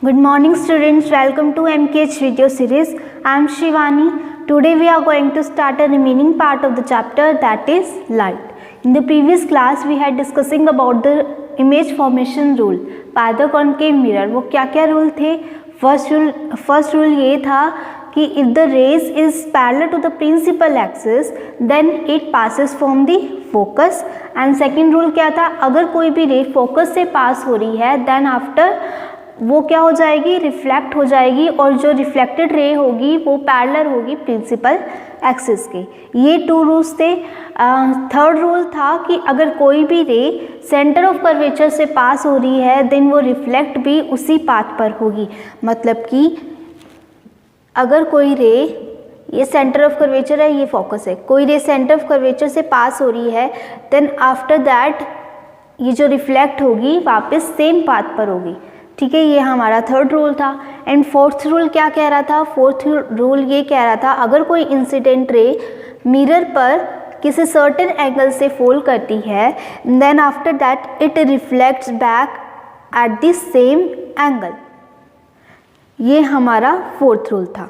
Good morning students, welcome to MKH video series. I am Shivani. Today we are going to start a remaining part of the chapter, that is light. In the previous class we had discussing about the image formation rule by the concave mirror. वो क्या क्या rule थे? First rule ये था कि if the rays is parallel to the principal axis then it passes from the focus, and second rule क्या था, अगर कोई भी रे फोकस से पास हो रही है then after वो क्या हो जाएगी, रिफ्लेक्ट हो जाएगी, और जो रिफ्लेक्टेड रे होगी वो पैरेलल होगी प्रिंसिपल एक्सिस के। ये टू रूल्स थे। थर्ड रूल था कि अगर कोई भी रे सेंटर ऑफ कर्वेचर से पास हो रही है देन वो रिफ्लेक्ट भी उसी पाथ पर होगी। मतलब कि अगर कोई रे, ये सेंटर ऑफ कर्वेचर है, ये फोकस है, कोई रे सेंटर ऑफ कर्वेचर से पास हो रही है देन आफ्टर दैट ये जो रिफ्लेक्ट होगी वापस सेम पाथ पर होगी। ठीक है, ये हमारा थर्ड रूल था। एंड फोर्थ रूल क्या कह रहा था? फोर्थ रूल ये कह रहा था अगर कोई इंसिडेंट रे मिरर पर किसी सर्टेन एंगल से फॉल करती है then after that it reflects back at the same angle. ये हमारा फोर्थ रूल था।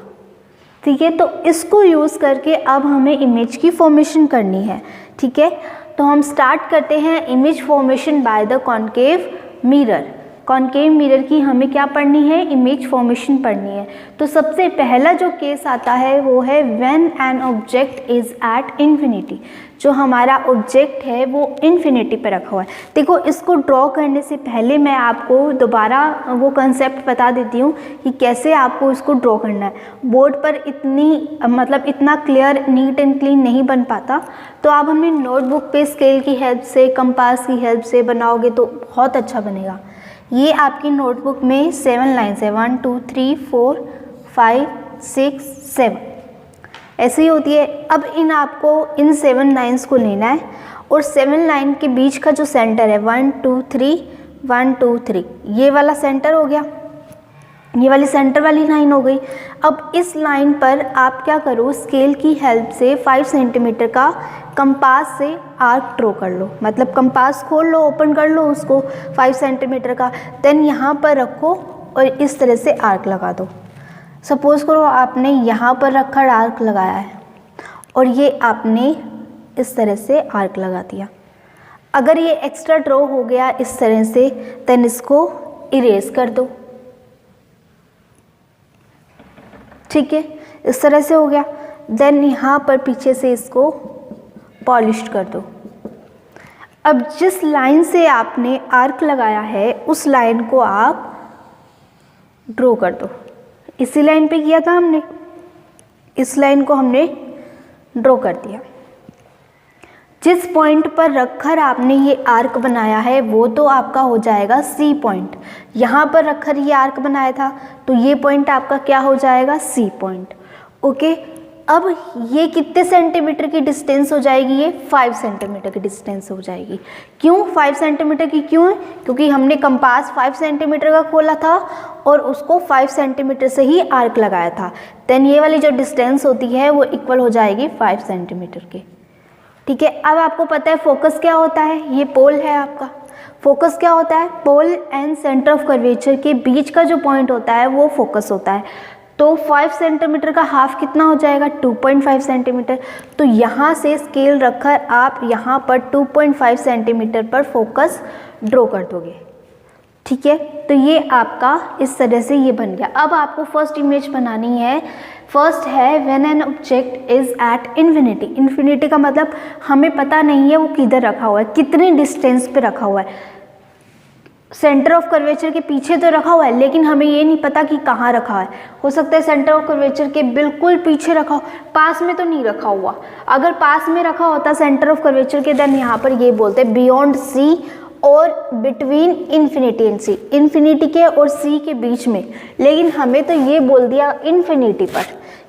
ठीक है, तो इसको यूज़ करके अब हमें इमेज की फॉर्मेशन करनी है। ठीक है, तो हम स्टार्ट करते हैं image formation by the concave mirror. Concave mirror की हमें क्या पढ़नी है? इमेज फॉर्मेशन पढ़नी है। तो सबसे पहला जो केस आता है वो है when an object is at infinity. जो हमारा ऑब्जेक्ट है वो इन्फिनिटी पे रखा हुआ है। देखो, इसको ड्रॉ करने से पहले मैं आपको दोबारा वो कंसेप्ट बता देती हूँ कि कैसे आपको इसको ड्रॉ करना है। बोर्ड पर इतना क्लियर, नीट एंड क्लीन नहीं बन पाता, तो आप हमें नोटबुक पे स्केल की हेल्प से, कंपास की हेल्प से बनाओगे तो बहुत अच्छा बनेगा। ये आपकी नोटबुक में 7 लाइन्स है, 1 2 3 4 5 6 7 ऐसे ही होती है। अब इन 7 लाइन्स को लेना है और 7 लाइन के बीच का जो सेंटर है 1 2 3 1 2 3, ये वाला सेंटर हो गया, ये वाली सेंटर वाली लाइन हो गई। अब इस लाइन पर आप क्या करो, स्केल की हेल्प से 5 सेंटीमीटर का कंपास से आर्क ड्रॉ कर लो। मतलब कंपास खोल लो, ओपन कर लो उसको 5 सेंटीमीटर का, देन यहाँ पर रखो और इस तरह से आर्क लगा दो। सपोज़ करो आपने यहाँ पर रखा आर्क लगाया है और ये आपने इस तरह से आर्क लगा दिया। अगर ये एक्स्ट्रा ड्रॉ हो गया इस तरह से देन इसको इरेज कर दो। ठीक है, इस तरह से हो गया। देन यहाँ पर पीछे से इसको पॉलिश कर दो। अब जिस लाइन से आपने आर्क लगाया है उस लाइन को आप ड्रॉ कर दो। इसी लाइन पे किया था हमने, इस लाइन को हमने ड्रॉ कर दिया। जिस पॉइंट पर रखकर आपने ये आर्क बनाया है वो तो आपका हो जाएगा सी पॉइंट। यहाँ पर रखकर ये आर्क बनाया था तो ये पॉइंट आपका क्या हो जाएगा? C point. ओके, अब ये कितने सेंटीमीटर की डिस्टेंस हो जाएगी? ये 5 सेंटीमीटर की डिस्टेंस हो जाएगी। क्यों 5 सेंटीमीटर की? क्यों है? क्योंकि हमने कंपास 5 सेंटीमीटर का खोला था और उसको 5 सेंटीमीटर से ही आर्क लगाया था। देन ये वाली जो डिस्टेंस होती है वो इक्वल हो जाएगी 5 सेंटीमीटर के। ठीक है, अब आपको पता है फोकस क्या होता है? ये पोल है आपका। फोकस क्या होता है? Pole and centre of curvature के बीच का जो पॉइंट होता है वो फोकस होता है। तो 5 सेंटीमीटर का हाफ कितना हो जाएगा? 2.5 सेंटीमीटर। तो यहाँ से स्केल रखकर आप यहाँ पर 2.5 सेंटीमीटर पर फोकस ड्रॉ कर दोगे। ठीक है, तो ये आपका इस तरह से ये बन गया। अब आपको फर्स्ट इमेज बनानी है। फर्स्ट है when an object is at infinity. Infinity का मतलब हमें पता नहीं है वो किधर रखा हुआ है, कितनी डिस्टेंस पे रखा हुआ है। सेंटर ऑफ कर्वेचर के पीछे तो रखा हुआ है लेकिन हमें ये नहीं पता कि कहाँ रखा है। हो सकता है सेंटर ऑफ कर्वेचर के बिल्कुल पीछे रखा हो, पास में तो नहीं रखा हुआ। अगर पास में रखा होता सेंटर ऑफ कर्वेचर के देन यहाँ पर ये बोलते हैं बियॉन्ड सी और between infinity and C, infinity के और सी के बीच में। लेकिन हमें तो ये बोल दिया इन्फिनिटी पर,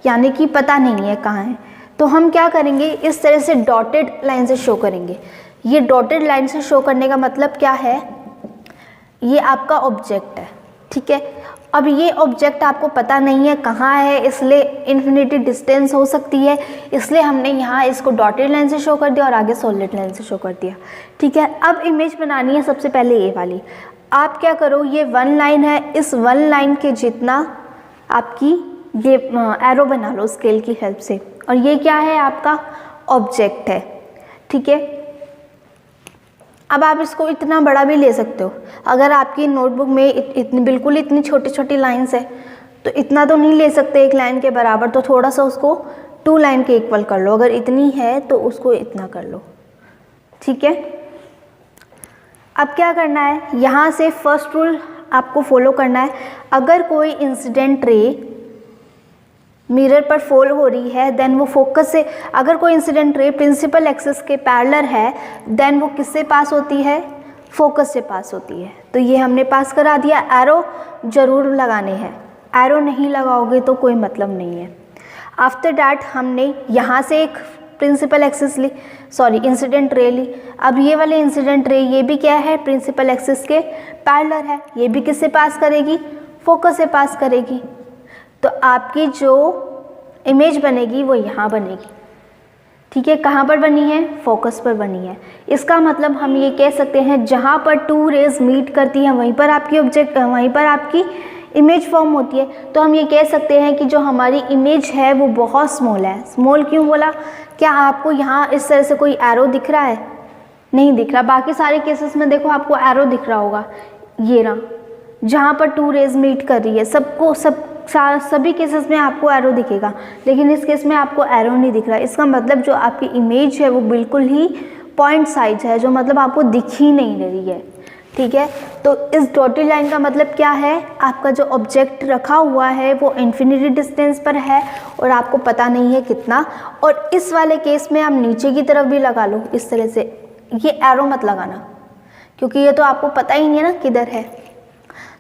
यानी कि पता नहीं है कहाँ है। तो हम क्या करेंगे, इस तरह से डॉटेड लाइन से शो करेंगे। ये डॉटेड लाइन से शो करने का मतलब क्या है? ये आपका ऑब्जेक्ट है। ठीक है, अब ये ऑब्जेक्ट आपको पता नहीं है कहाँ है, इसलिए इन्फिनिटी डिस्टेंस हो सकती है, इसलिए हमने यहाँ इसको डॉटेड लाइन से शो कर दिया और आगे सॉलिड लाइन से शो कर दिया। ठीक है, अब इमेज बनानी है सबसे पहले ये वाली। आप क्या करो, ये वन लाइन है, इस वन लाइन के जितना आपकी ये एरो बना लो स्केल की हेल्प से, और ये क्या है, आपका ऑब्जेक्ट है। ठीक है, अब आप इसको इतना बड़ा भी ले सकते हो। अगर आपकी नोटबुक में बिल्कुल इतनी छोटी छोटी लाइन्स है तो इतना तो नहीं ले सकते एक लाइन के बराबर, तो थोड़ा सा उसको 2 लाइन के इक्वल कर लो। अगर इतनी है तो उसको इतना कर लो। ठीक है, अब क्या करना है, यहाँ से फर्स्ट रूल आपको फॉलो करना है। अगर कोई इंसिडेंट रे मिरर पर फॉल हो रही है देन वो फोकस से, अगर कोई इंसिडेंट रे प्रिंसिपल एक्सिस के पैरेलल है देन वो किससे पास होती है, फोकस से पास होती है। तो ये हमने पास करा दिया। एरो जरूर लगाने हैं, एरो नहीं लगाओगे तो कोई मतलब नहीं है। आफ्टर डैट हमने यहाँ से एक प्रिंसिपल एक्सिस ली, सॉरी इंसिडेंट रे ली। अब ये वाले इंसिडेंट रे ये भी क्या है, प्रिंसिपल एक्सिस के पैरेलल है, ये भी किससे पास करेगी, फोकस से पास करेगी। तो आपकी जो इमेज बनेगी वो यहाँ बनेगी। ठीक है, कहाँ पर बनी है, फोकस पर बनी है। इसका मतलब हम ये कह सकते हैं जहाँ पर 2 रेज मीट करती हैं वहीं पर आपकी ऑब्जेक्ट, वहीं पर आपकी इमेज फॉर्म होती है। तो हम ये कह सकते हैं कि जो हमारी इमेज है वो बहुत स्मॉल है। स्मॉल क्यों बोला, क्या आपको यहाँ इस तरह से कोई एरो दिख रहा है, नहीं दिख रहा। बाकी सारे केसेस में देखो आपको एरो दिख रहा होगा, ये रहा, जहाँ पर 2 रेज मीट कर रही है सबको, सभी केसेस में आपको एरो दिखेगा, लेकिन इस केस में आपको एरो नहीं दिख रहा। इसका मतलब जो आपकी इमेज है वो बिल्कुल ही पॉइंट साइज है, जो मतलब आपको दिख ही नहीं रही है। ठीक है, तो इस डॉटेड लाइन का मतलब क्या है, आपका जो ऑब्जेक्ट रखा हुआ है वो इन्फिनिटी डिस्टेंस पर है और आपको पता नहीं है कितना। और इस वाले केस में आप नीचे की तरफ भी लगा लो इस तरह से, ये एरो मत लगाना क्योंकि ये तो आपको पता ही नहीं है ना किधर है।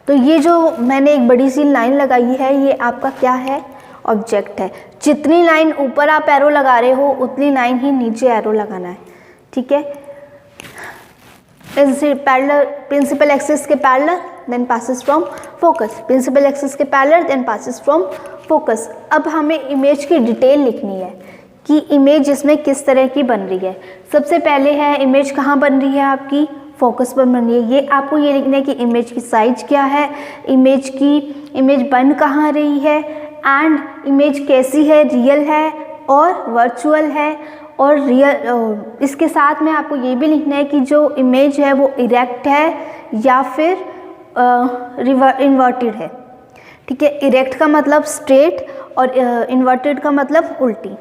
तो ये जो मैंने एक बड़ी सी लाइन लगाई है ये आपका क्या है, ऑब्जेक्ट है। जितनी लाइन ऊपर आप एरो लगा रहे हो उतनी लाइन ही नीचे एरो लगाना है। ठीक है, पैरेलल, प्रिंसिपल एक्सिस के parallel then passes from focus, principal axis के parallel then passes from focus. अब हमें इमेज की डिटेल लिखनी है कि इमेज इसमें किस तरह की बन रही है। सबसे पहले है इमेज कहाँ बन रही है, आपकी फोकस पर बन रही है। ये आपको ये लिखना है कि इमेज की साइज क्या है, इमेज बन कहाँ रही है, एंड इमेज कैसी है, रियल है और वर्चुअल है। और इसके साथ में आपको ये भी लिखना है कि जो इमेज है वो इरेक्ट है या फिर इन्वर्टेड है। ठीक है, इरेक्ट का मतलब स्ट्रेट और इन्वर्टेड का मतलब उल्टी।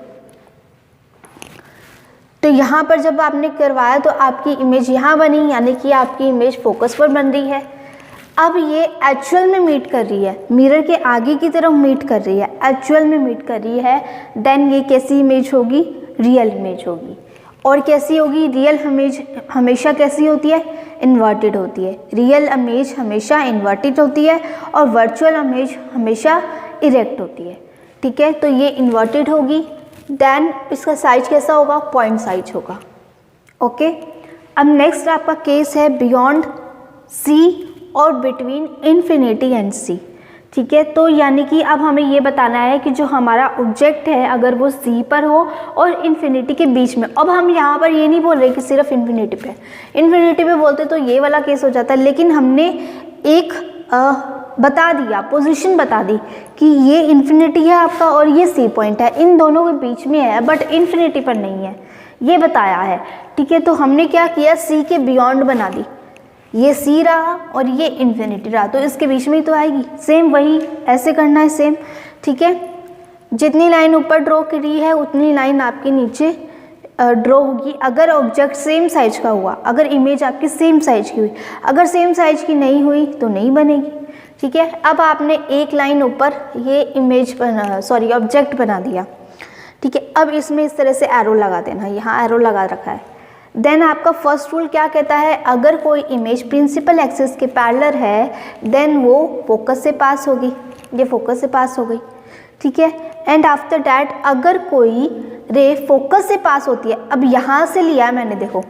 तो यहाँ पर जब आपने करवाया तो आपकी इमेज यहाँ बनी, यानी कि आपकी इमेज फोकस पर बन रही है। अब ये एक्चुअल में मीट कर रही है, मिरर के आगे की तरफ मीट कर रही है, एक्चुअल में मीट कर रही है, देन ये कैसी इमेज होगी, रियल इमेज होगी। और कैसी होगी, रियल इमेज हमेशा कैसी होती है, इन्वर्टेड होती है। रियल इमेज हमेशा इन्वर्टेड होती है और वर्चुअल इमेज हमेशा इरेक्ट होती है। ठीक है, तो ये इन्वर्टेड होगी, देन इसका साइज कैसा होगा, पॉइंट साइज होगा। ओके, अब नेक्स्ट आपका केस है बियॉन्ड सी और बिटवीन इन्फिनिटी एंड सी। ठीक है, तो यानी कि अब हमें ये बताना है कि जो हमारा ऑब्जेक्ट है अगर वो सी पर हो और इन्फिनिटी के बीच में। अब हम यहाँ पर ये नहीं बोल रहे कि सिर्फ इन्फिनिटी पे, इन्फिनिटी पे बोलते तो ये वाला केस हो जाता है, लेकिन हमने एक बता दिया, पोजीशन बता दी कि ये इन्फिनिटी है आपका और ये सी पॉइंट है, इन दोनों के बीच में है बट इन्फिनिटी पर नहीं है, ये बताया है। ठीक है, तो हमने क्या किया, सी के बियॉन्ड बना दी, ये सी रहा और ये इन्फिनिटी रहा, तो इसके बीच में ही तो आएगी। सेम वही ऐसे करना है, सेम। ठीक है, जितनी लाइन ऊपर ड्रॉ करी है उतनी लाइन आपके नीचे ड्रॉ होगी। अगर ऑब्जेक्ट सेम साइज का हुआ, अगर इमेज आपकी सेम साइज की हुई, अगर सेम साइज की नहीं हुई तो नहीं बनेगी। ठीक है, अब आपने एक लाइन ऊपर ये इमेज ऑब्जेक्ट बना दिया। ठीक है, अब इसमें इस तरह से एरो लगा देना, यहाँ एरो लगा रखा है। देन आपका फर्स्ट रूल क्या कहता है, अगर कोई इमेज प्रिंसिपल एक्सिस के पैरेलल है देन वो फोकस से पास होगी, ये फोकस से पास हो गई। ठीक है, एंड आफ्टर डैट अगर कोई रे फोकस से पास होती है, अब यहाँ से लिया है मैंने, देखो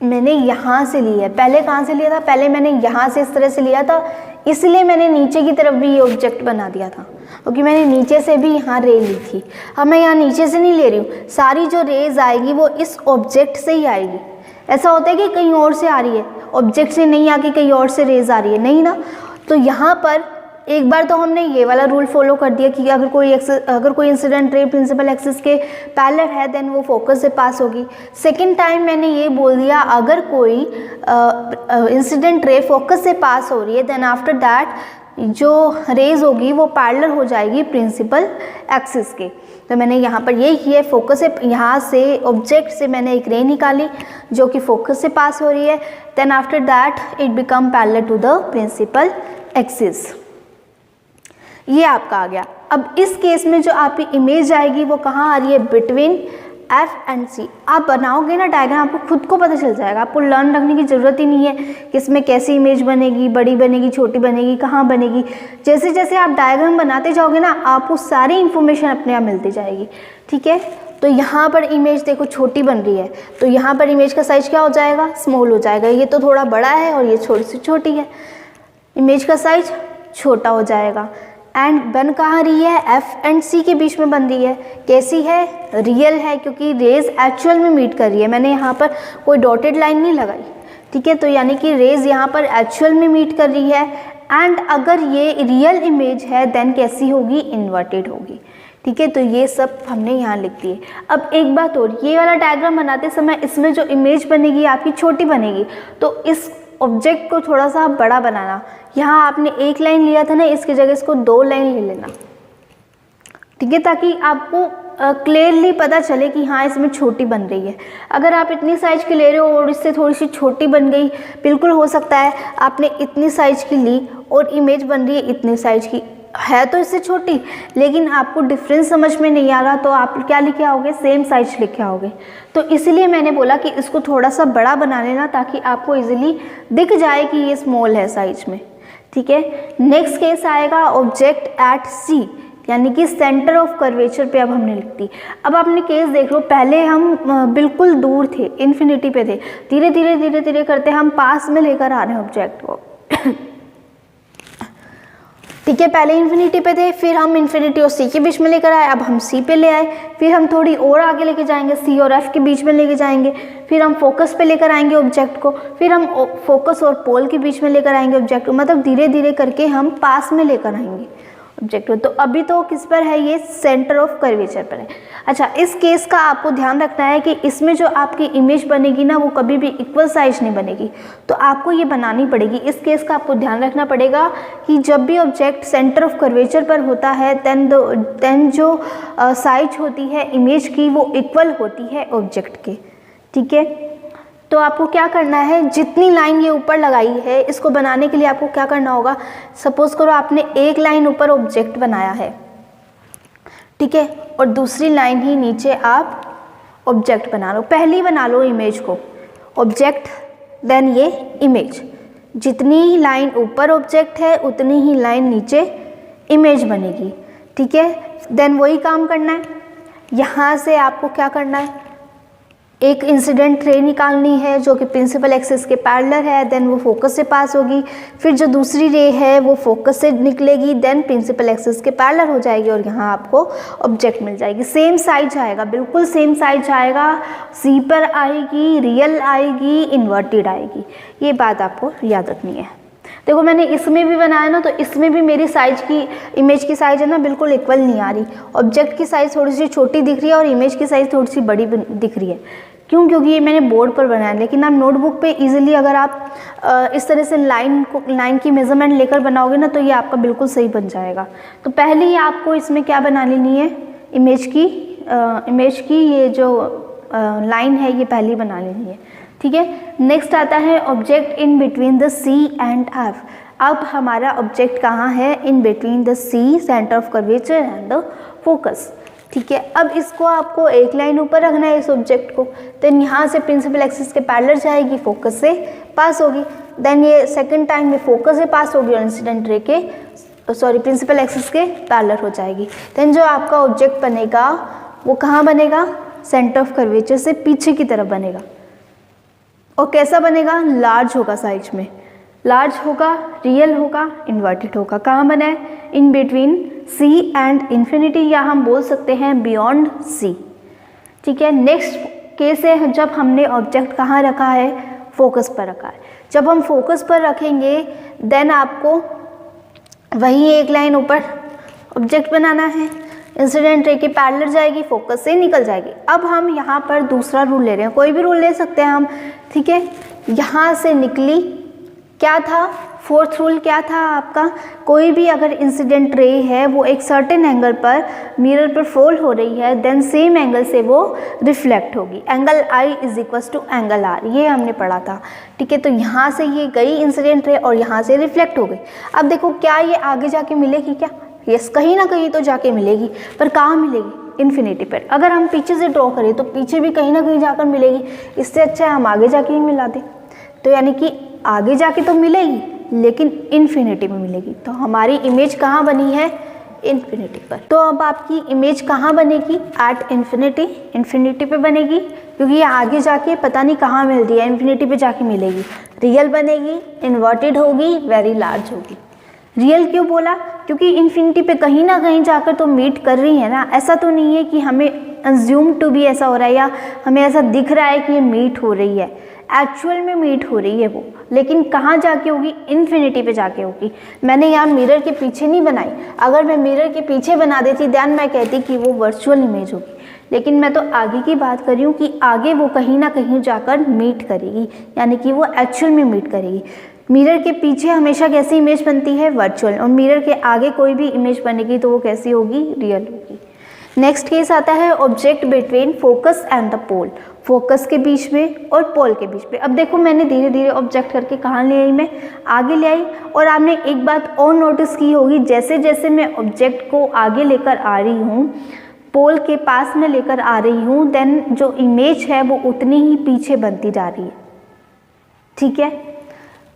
मैंने यहाँ से ली है, पहले कहाँ से लिया था, पहले मैंने यहाँ से इस तरह से लिया था, इसलिए मैंने नीचे की तरफ भी ये ऑब्जेक्ट बना दिया था, क्योंकि मैंने नीचे से भी यहाँ रे ली थी। अब मैं यहाँ नीचे से नहीं ले रही हूँ, सारी जो रेज आएगी वो इस ऑब्जेक्ट से ही आएगी। ऐसा होता है कि कहीं और से आ रही है, ऑब्जेक्ट से नहीं आके कहीं और से रेज आ रही है, नहीं ना। तो यहाँ पर एक बार तो हमने ये वाला रूल फॉलो कर दिया कि अगर कोई इंसिडेंट रे प्रिंसिपल एक्सिस के पैरेलल है देन वो फोकस से पास होगी। सेकंड टाइम मैंने ये बोल दिया अगर कोई इंसिडेंट रे फोकस से पास हो रही है देन आफ्टर दैट जो रेज होगी वो पैरेलल हो जाएगी प्रिंसिपल एक्सिस के। तो मैंने यहाँ पर ये किया, फोकस से यहाँ से ऑब्जेक्ट से मैंने एक रे निकाली जो कि फोकस से पास हो रही है, then after that it become parallel to the principal axis. ये आपका आ गया। अब इस केस में जो आपकी इमेज आएगी वो कहाँ आ रही है, बिटवीन F एंड C। आप बनाओगे ना डायग्राम, आपको खुद को पता चल जाएगा, आपको लर्न रखने की ज़रूरत ही नहीं है कि इसमें कैसी इमेज बनेगी, बड़ी बनेगी, छोटी बनेगी, कहाँ बनेगी। जैसे जैसे आप डायग्राम बनाते जाओगे ना आपको सारी इन्फॉर्मेशन अपने आप मिलती जाएगी, ठीक है। तो यहाँ पर इमेज देखो छोटी बन रही है, तो यहाँ पर इमेज का साइज क्या हो जाएगा, स्मॉल हो जाएगा। ये तो थोड़ा बड़ा है और ये थोड़ी सी छोटी है, इमेज का साइज छोटा हो जाएगा। एंड बन कहाँ रही है, F एंड C के बीच में बन रही है। कैसी है, रियल है, क्योंकि रेज एक्चुअल में मीट कर रही है। मैंने यहाँ पर कोई डॉटेड लाइन नहीं लगाई, ठीक है। तो यानी कि रेज यहाँ पर एक्चुअल में मीट कर रही है। एंड अगर ये रियल इमेज है देन कैसी होगी, इन्वर्टेड होगी, ठीक है। तो ये सब हमने यहाँ लिख दिए। अब एक बात और, ये वाला डायग्राम बनाते समय इसमें जो इमेज बनेगी आपकी छोटी बनेगी, तो इस ऑब्जेक्ट को थोड़ा सा बड़ा बनाना। यहाँ आपने एक लाइन लिया था ना, इसकी जगह इसको 2 लाइन ले लेना, ठीक है, ताकि आपको क्लियरली पता चले कि हाँ इसमें छोटी बन रही है। अगर आप इतनी साइज की ले रहे हो और इससे थोड़ी सी छोटी बन गई, बिल्कुल हो सकता है आपने इतनी साइज की ली और इमेज बन रही है इतनी साइज की, है तो इससे छोटी, लेकिन आपको डिफरेंस समझ में नहीं आ रहा तो आप क्या लिखे आओगे, सेम साइज लिखे आओगे। तो इसलिए मैंने बोला कि इसको थोड़ा सा बड़ा बना लेना ताकि आपको इजीली दिख जाए कि ये स्मॉल है साइज में, ठीक है। नेक्स्ट केस आएगा ऑब्जेक्ट एट C, यानी कि सेंटर ऑफ कर्वेचर पे अब हमने लिख दी। अब आपने केस देख लो, पहले हम बिल्कुल दूर थे, इन्फिनिटी पे थे, धीरे धीरे करते हम पास में लेकर आ रहे हैं ऑब्जेक्ट को ठीक है। पहले इन्फिनिटी पे थे, फिर हम इन्फिनिटी और C के बीच में लेकर आए, अब हम C पे ले आए, फिर हम थोड़ी और आगे लेके जाएंगे, C और F के बीच में लेके जाएंगे, फिर हम फोकस पे लेकर आएंगे ऑब्जेक्ट को, फिर हम फोकस और पोल के बीच में लेकर आएंगे ऑब्जेक्ट को, मतलब धीरे धीरे करके हम पास में लेकर आएंगे ऑब्जेक्ट को। तो अभी तो किस पर है, ये सेंटर ऑफ कर्वेचर पर है। अच्छा, इस केस का आपको ध्यान रखना है कि इसमें जो आपकी इमेज बनेगी ना वो कभी भी इक्वल साइज नहीं बनेगी, तो आपको ये बनानी पड़ेगी। इस केस का आपको ध्यान रखना पड़ेगा कि जब भी ऑब्जेक्ट सेंटर ऑफ कर्वेचर पर होता है देन जो साइज होती है इमेज की वो इक्वल होती है ऑब्जेक्ट के, ठीक है। तो आपको क्या करना है, जितनी लाइन ये ऊपर लगाई है इसको बनाने के लिए आपको क्या करना होगा, सपोज करो आपने एक लाइन ऊपर ऑब्जेक्ट बनाया है, ठीक है, और दूसरी लाइन ही नीचे आप ऑब्जेक्ट बना लो। पहली बना लो इमेज को, ऑब्जेक्ट देन ये इमेज, जितनी लाइन ऊपर ऑब्जेक्ट है उतनी ही लाइन नीचे इमेज बनेगी, ठीक है। देन वही काम करना है, यहाँ से आपको क्या करना है, एक इंसिडेंट रे निकालनी है जो कि प्रिंसिपल एक्सिस के पैरेलल है, देन वो फोकस से पास होगी, फिर जो दूसरी रे है वो फोकस से निकलेगी, देन प्रिंसिपल एक्सिस के पैरेलल हो जाएगी और यहाँ आपको ऑब्जेक्ट मिल जाएगी। सेम साइज आएगा, बिल्कुल सेम साइज आएगा, C पर आएगी, रियल आएगी, इन्वर्टेड आएगी। ये बात आपको याद रखनी है। देखो मैंने इसमें भी बनाया ना, तो इसमें भी मेरी साइज की इमेज की साइज है ना बिल्कुल इक्वल नहीं आ रही, ऑब्जेक्ट की साइज़ थोड़ी सी छोटी दिख रही है और इमेज की साइज़ थोड़ी सी बड़ी दिख रही है। क्यों? क्योंकि ये मैंने बोर्ड पर बनाया, लेकिन आप नोटबुक पे इजीली अगर आप इस तरह से लाइन की मेजरमेंट लेकर बनाओगे ना तो ये आपका बिल्कुल सही बन जाएगा। तो पहले ही आपको इसमें क्या बना लेनी है, इमेज की ये जो लाइन है ये पहले बना लेनी है, ठीक है। नेक्स्ट आता है object in between the C and F। अब हमारा ऑब्जेक्ट कहाँ है, in between the C, centre of curvature and the focus, ठीक है। अब इसको आपको एक लाइन ऊपर रखना है इस ऑब्जेक्ट को, देन यहाँ से प्रिंसिपल एक्सिस के पैरेलल जाएगी, फोकस से पास होगी, देन ये सेकंड टाइम में फोकस से पास होगी और इंसिडेंट रे के प्रिंसिपल एक्सिस के पैरेलल हो जाएगी। देन जो आपका ऑब्जेक्ट बनेगा वो कहाँ बनेगा, सेंटर ऑफ कर्वेचर से पीछे की तरफ बनेगा, और कैसा बनेगा, लार्ज होगा साइज में, लार्ज होगा, रियल होगा, इन्वर्टेड होगा। कहाँ बना है, in between C and infinity, या हम बोल सकते हैं बियॉन्ड सी। ठीक है, नेक्स्ट केस है जब हमने ऑब्जेक्ट कहाँ रखा है, फोकस पर रखा है। जब हम फोकस पर रखेंगे देन आपको वही एक लाइन ऊपर ऑब्जेक्ट बनाना है, इंसिडेंट रे के पैरेलल जाएगी, फोकस से निकल जाएगी। अब हम यहाँ पर दूसरा रूल ले रहे हैं, कोई भी रूल ले सकते हैं हम। ठीक है, यहाँ से निकली, क्या था, फोर्थ रूल क्या था आपका, कोई भी अगर इंसिडेंट रे है वो एक सर्टेन एंगल पर मिरर पर फॉल हो रही है देन सेम एंगल से वो रिफ्लेक्ट होगी। Angle I is equals to angle R, ये हमने पढ़ा था। ठीक है, तो यहाँ से ये गई इंसिडेंट रे और यहाँ से रिफ्लेक्ट हो गई। अब देखो क्या ये आगे जाके मिलेगी क्या, यस, कहीं ना कहीं तो जाके मिलेगी, पर कहाँ मिलेगी, इन्फिनिटी पर। अगर हम पीछे से ड्रॉ करें तो पीछे भी कहीं ना कहीं जाकर मिलेगी, इससे अच्छा है हम आगे जाके ही मिला दें। तो यानी कि आगे जाके तो मिलेगी लेकिन इन्फिनिटी में मिलेगी। तो हमारी इमेज कहाँ बनी है, इन्फिनिटी पर। तो अब आपकी इमेज कहाँ बनेगी, एट इन्फिनिटी, इन्फिनिटी पे बनेगी, क्योंकि ये आगे जाके पता नहीं कहाँ मिल रही है, इन्फिनिटी पे जाके मिलेगी। रियल बनेगी, इन्वर्टेड होगी, वेरी लार्ज होगी। रियल क्यों बोला, क्योंकि इन्फिनिटी पे कहीं ना कहीं जाकर तो मीट कर रही है ना, ऐसा तो नहीं है कि हमें अज्यूम टू भी ऐसा हो रहा है या हमें ऐसा दिख रहा है कि ये मीट हो रही है, एक्चुअल में मीट हो रही है वो, लेकिन कहाँ जाके होगी, इन्फिनिटी पे जाके होगी। मैंने यहाँ मिरर के पीछे नहीं बनाई, अगर मैं मिरर के पीछे बना देती दैन मैं कहती कि वो वर्चुअल इमेज होगी, लेकिन मैं तो आगे की बात कर रही हूँ कि आगे वो कहीं ना कहीं जाकर मीट करेगी, यानी कि वो एक्चुअल में मीट करेगी। मिरर के पीछे हमेशा कैसी इमेज बनती है, वर्चुअल, और मिरर के आगे कोई भी इमेज बनेगी तो वो कैसी होगी, रियल होगी। नेक्स्ट केस आता है object between focus and the pole, focus के बीच में और पोल के बीच में। अब देखो मैंने धीरे धीरे ऑब्जेक्ट करके कहाँ ले आई, मैं आगे ले आई। और आपने एक बात और नोटिस की होगी, जैसे जैसे मैं ऑब्जेक्ट को आगे लेकर आ रही हूँ, पोल के पास में लेकर आ रही हूँ, देन जो इमेज है वो उतनी ही पीछे बनती जा रही है। ठीक है,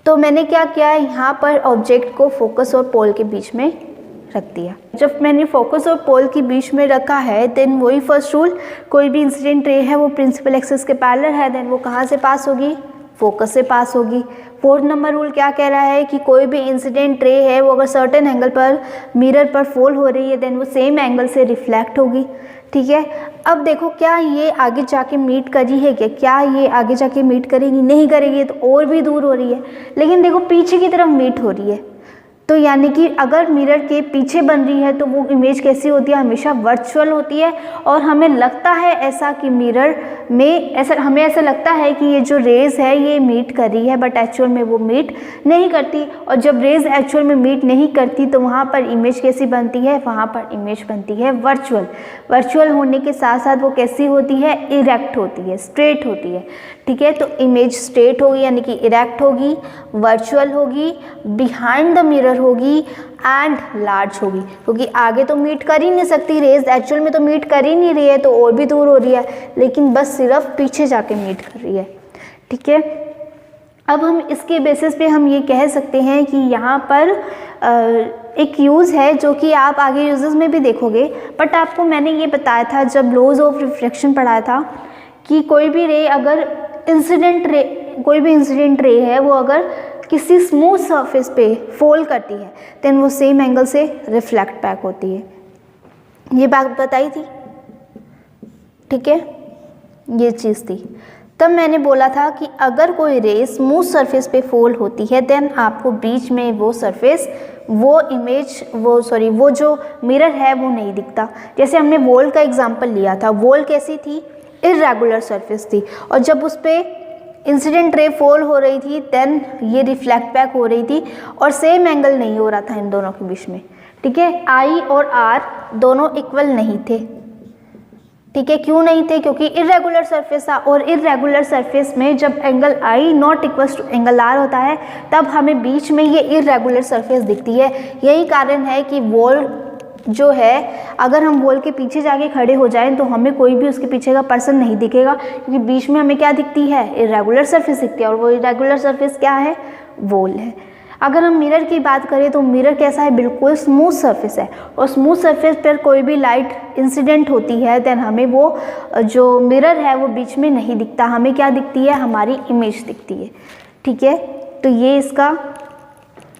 तो मैंने क्या किया, यहाँ पर ऑब्जेक्ट को फोकस और पोल के बीच में रख दिया। जब मैंने फोकस और पोल के बीच में रखा है देन वही फर्स्ट रूल, कोई भी इंसिडेंट रे है वो प्रिंसिपल एक्सिस के पैरेलल है देन वो कहाँ से पास होगी, फोकस से पास होगी। फोर्थ नंबर रूल क्या कह रहा है कि कोई भी इंसिडेंट रे है वो अगर सर्टेन एंगल पर मिरर पर फॉल हो रही है देन वो सेम एंगल से रिफ्लेक्ट होगी। ठीक है, अब देखो क्या ये आगे जाके मीट करी है क्या ये आगे जाके मीट करेगी, नहीं करेगी, तो और भी दूर हो रही है, लेकिन देखो पीछे की तरफ मीट हो रही है। तो यानी कि अगर मिरर के पीछे बन रही है तो वो इमेज कैसी होती है, हमेशा वर्चुअल होती है। और हमें लगता है ऐसा कि मिरर में हमें ऐसा लगता है कि ये जो रेज है ये मीट कर रही है, बट एक्चुअल में वो मीट नहीं करती। और जब रेज एक्चुअल में मीट नहीं करती तो वहाँ पर इमेज कैसी बनती है, वहाँ पर इमेज बनती है वर्चुअल। वर्चुअल होने के साथ साथ वो कैसी होती है, इरेक्ट होती है, स्ट्रेट होती है। ठीक है, तो इमेज स्ट्रेट होगी यानी कि इरेक्ट होगी, वर्चुअल होगी, बिहाइंड द मिरर होगी एंड लार्ज होगी, क्योंकि आगे तो मीट कर ही नहीं सकती रेज, एक्चुअल में तो मीट कर ही नहीं रही है, तो और भी दूर हो रही है, लेकिन बस सिर्फ पीछे जाके मीट कर रही है। ठीक है, अब हम इसके बेसिस पे हम ये कह सकते हैं कि यहाँ पर एक यूज़ है जो कि आप आगे यूजेस में भी देखोगे, बट आपको मैंने ये बताया था जब लॉज ऑफ रिफ्लेक्शन पढ़ाया था कि कोई भी रे अगर कोई भी इंसिडेंट रे है वो अगर किसी स्मूथ सरफेस पे फॉल करती है देन वो सेम एंगल से रिफ्लेक्ट बैक होती है। ये बात बताई थी। ठीक है, ये चीज़ थी। तब मैंने बोला था कि अगर कोई रे स्मूथ सरफेस पे फॉल होती है देन आपको बीच में वो सरफेस वो जो मिरर है वो नहीं दिखता। जैसे हमने वॉल का एग्जांपल लिया था, वॉल कैसी थी, इर्रेगुलर सरफेस थी, और जब उस पर इंसिडेंट रे फॉल हो रही थी देन ये रिफ्लेक्ट बैक हो रही थी और सेम एंगल नहीं हो रहा था इन दोनों के बीच में। ठीक है, आई और आर दोनों इक्वल नहीं थे। ठीक है, क्यों नहीं थे, क्योंकि इर्रेगुलर सरफेस था, और इर्रेगुलर सरफेस में जब angle I not equals to angle R होता है तब हमें बीच में ये इर्रेगुलर सरफेस दिखती है। यही कारण है कि वॉल जो है अगर हम वॉल के पीछे जाके खड़े हो जाएं तो हमें कोई भी उसके पीछे का पर्सन नहीं दिखेगा, क्योंकि बीच में हमें क्या दिखती है, इर्रेगुलर सरफेस दिखती है, और वो इर्रेगुलर सरफेस क्या है, वॉल है। अगर हम मिरर की बात करें तो मिरर कैसा है, बिल्कुल स्मूथ सरफेस है, और स्मूथ सरफेस पर कोई भी लाइट इंसिडेंट होती है देन हमें वो जो मिरर है वो बीच में नहीं दिखता, हमें क्या दिखती है, हमारी इमेज दिखती है। ठीक है, तो ये इसका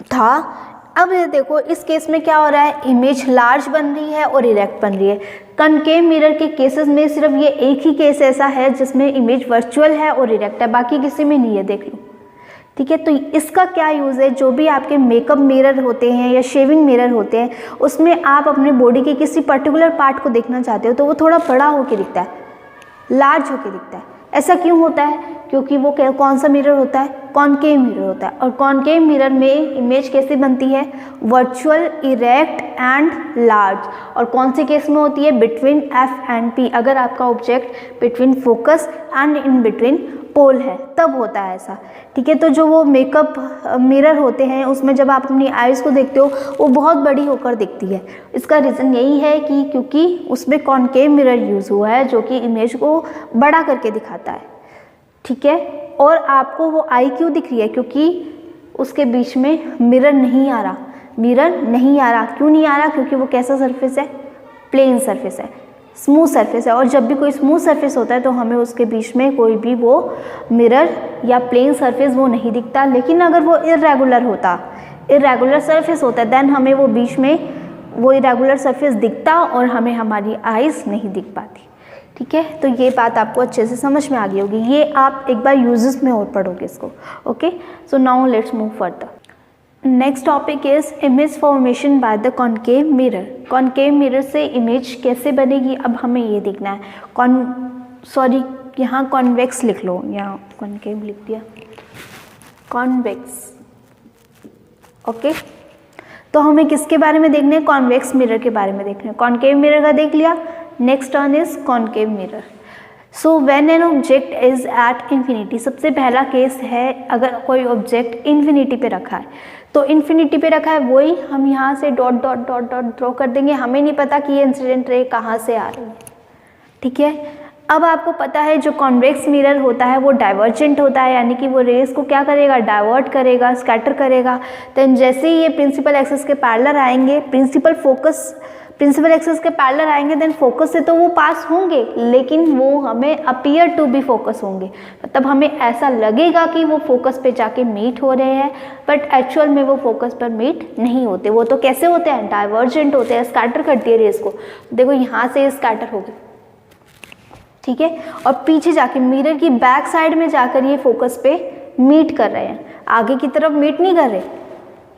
था। अब ये देखो इस केस में क्या हो रहा है, इमेज लार्ज बन रही है और इरेक्ट बन रही है। कनकेव मिरर के केसेस में सिर्फ ये एक ही केस ऐसा है जिसमें इमेज वर्चुअल है और इरेक्ट है, बाकी किसी में नहीं है, देख लो। ठीक है, तो इसका क्या यूज़ है, जो भी आपके मेकअप मिरर होते हैं या शेविंग मिरर होते हैं उसमें आप अपने बॉडी के किसी पर्टिकुलर पार्ट को देखना चाहते हो तो वो थोड़ा बड़ा होकर दिखता है, लार्ज होकर दिखता है। ऐसा क्यों होता है, क्योंकि वो कौन सा मिरर होता है, कॉनकेव मिरर होता है, और कॉनकेव मिरर में इमेज कैसे बनती है, वर्चुअल, इरेक्ट एंड लार्ज। और कौन से केस में होती है, बिटवीन एफ एंड पी, अगर आपका object between focus and in between pole है तब होता है ऐसा। ठीक है, तो जो वो मेकअप मिरर होते हैं उसमें जब आप अपनी आईज़ को देखते हो वो बहुत बड़ी होकर दिखती है। इसका रीज़न यही है कि क्योंकि उसमें कॉनकेव मिरर यूज़ हुआ है जो कि इमेज को बड़ा करके दिखाता है। ठीक है, और आपको वो आई क्यों दिख रही है, क्योंकि उसके बीच में मिरर नहीं आ रहा, मिरर नहीं आ रहा। क्यों नहीं आ रहा, क्योंकि वो कैसा सरफेस है, प्लेन सरफेस है, स्मूथ सरफेस है, और जब भी कोई स्मूथ सरफेस होता है तो हमें उसके बीच में कोई भी वो मिरर या प्लेन सरफेस वो नहीं दिखता। लेकिन अगर वो इरेगुलर होता, इरेगुलर सरफेस होता है देन हमें वो बीच में वो इरेगुलर सरफेस दिखता और हमें हमारी आइज़ नहीं दिख पाती। ठीक है, तो ये बात आपको अच्छे से समझ में आ गई होगी, ये आप एक बार यूजेस में और पढ़ोगे इसको। Okay, so now let's move further. Next topic is image formation by the concave mirror. Concave mirror से इमेज कैसे बनेगी, अब हमें ये देखना है। यहाँ कॉन्वेक्स लिख लो, यहाँ कॉनकेव लिख दिया, कॉन्वेक्स। ओके, तो हमें किसके बारे में देखना है, कॉन्वेक्स मिरर के बारे में देखना है। कॉनकेव मिरर का देख लिया, next one is concave mirror. So when an object is at infinity, सबसे पहला केस है अगर कोई ऑब्जेक्ट इन्फिनिटी पे रखा है, तो इन्फिनिटी पे रखा है वही हम यहाँ से dot dot dot dot draw कर देंगे, हमें नहीं पता कि ये इंसिडेंट रे कहाँ से आ रही है। ठीक है, अब आपको पता है जो कॉन्वेक्स मिरर होता है वो डाइवर्जेंट होता है, यानी कि वो रेस को क्या करेगा, डाइवर्ट करेगा, स्कैटर करेगा। देन जैसे ही ये प्रिंसिपल एक्सिस के पैरेलल आएंगे, प्रिंसिपल एक्सिस के पैरेलल आएंगे, देन फोकस से तो वो पास होंगे लेकिन वो हमें अपीयर टू बी फोकस होंगे, मतलब हमें ऐसा लगेगा कि वो फोकस पे जाके मीट हो रहे हैं, बट एक्चुअल में वो फोकस पर मीट नहीं होते। वो तो कैसे होते हैं, डाइवर्जेंट होते हैं, स्कैटर करती है रेस को। देखो यहाँ से स्कैटर हो गई, ठीक है, और पीछे जाके मिरर की बैक साइड में जाकर ये फोकस पे मीट कर रहे हैं, आगे की तरफ मीट नहीं कर रहे।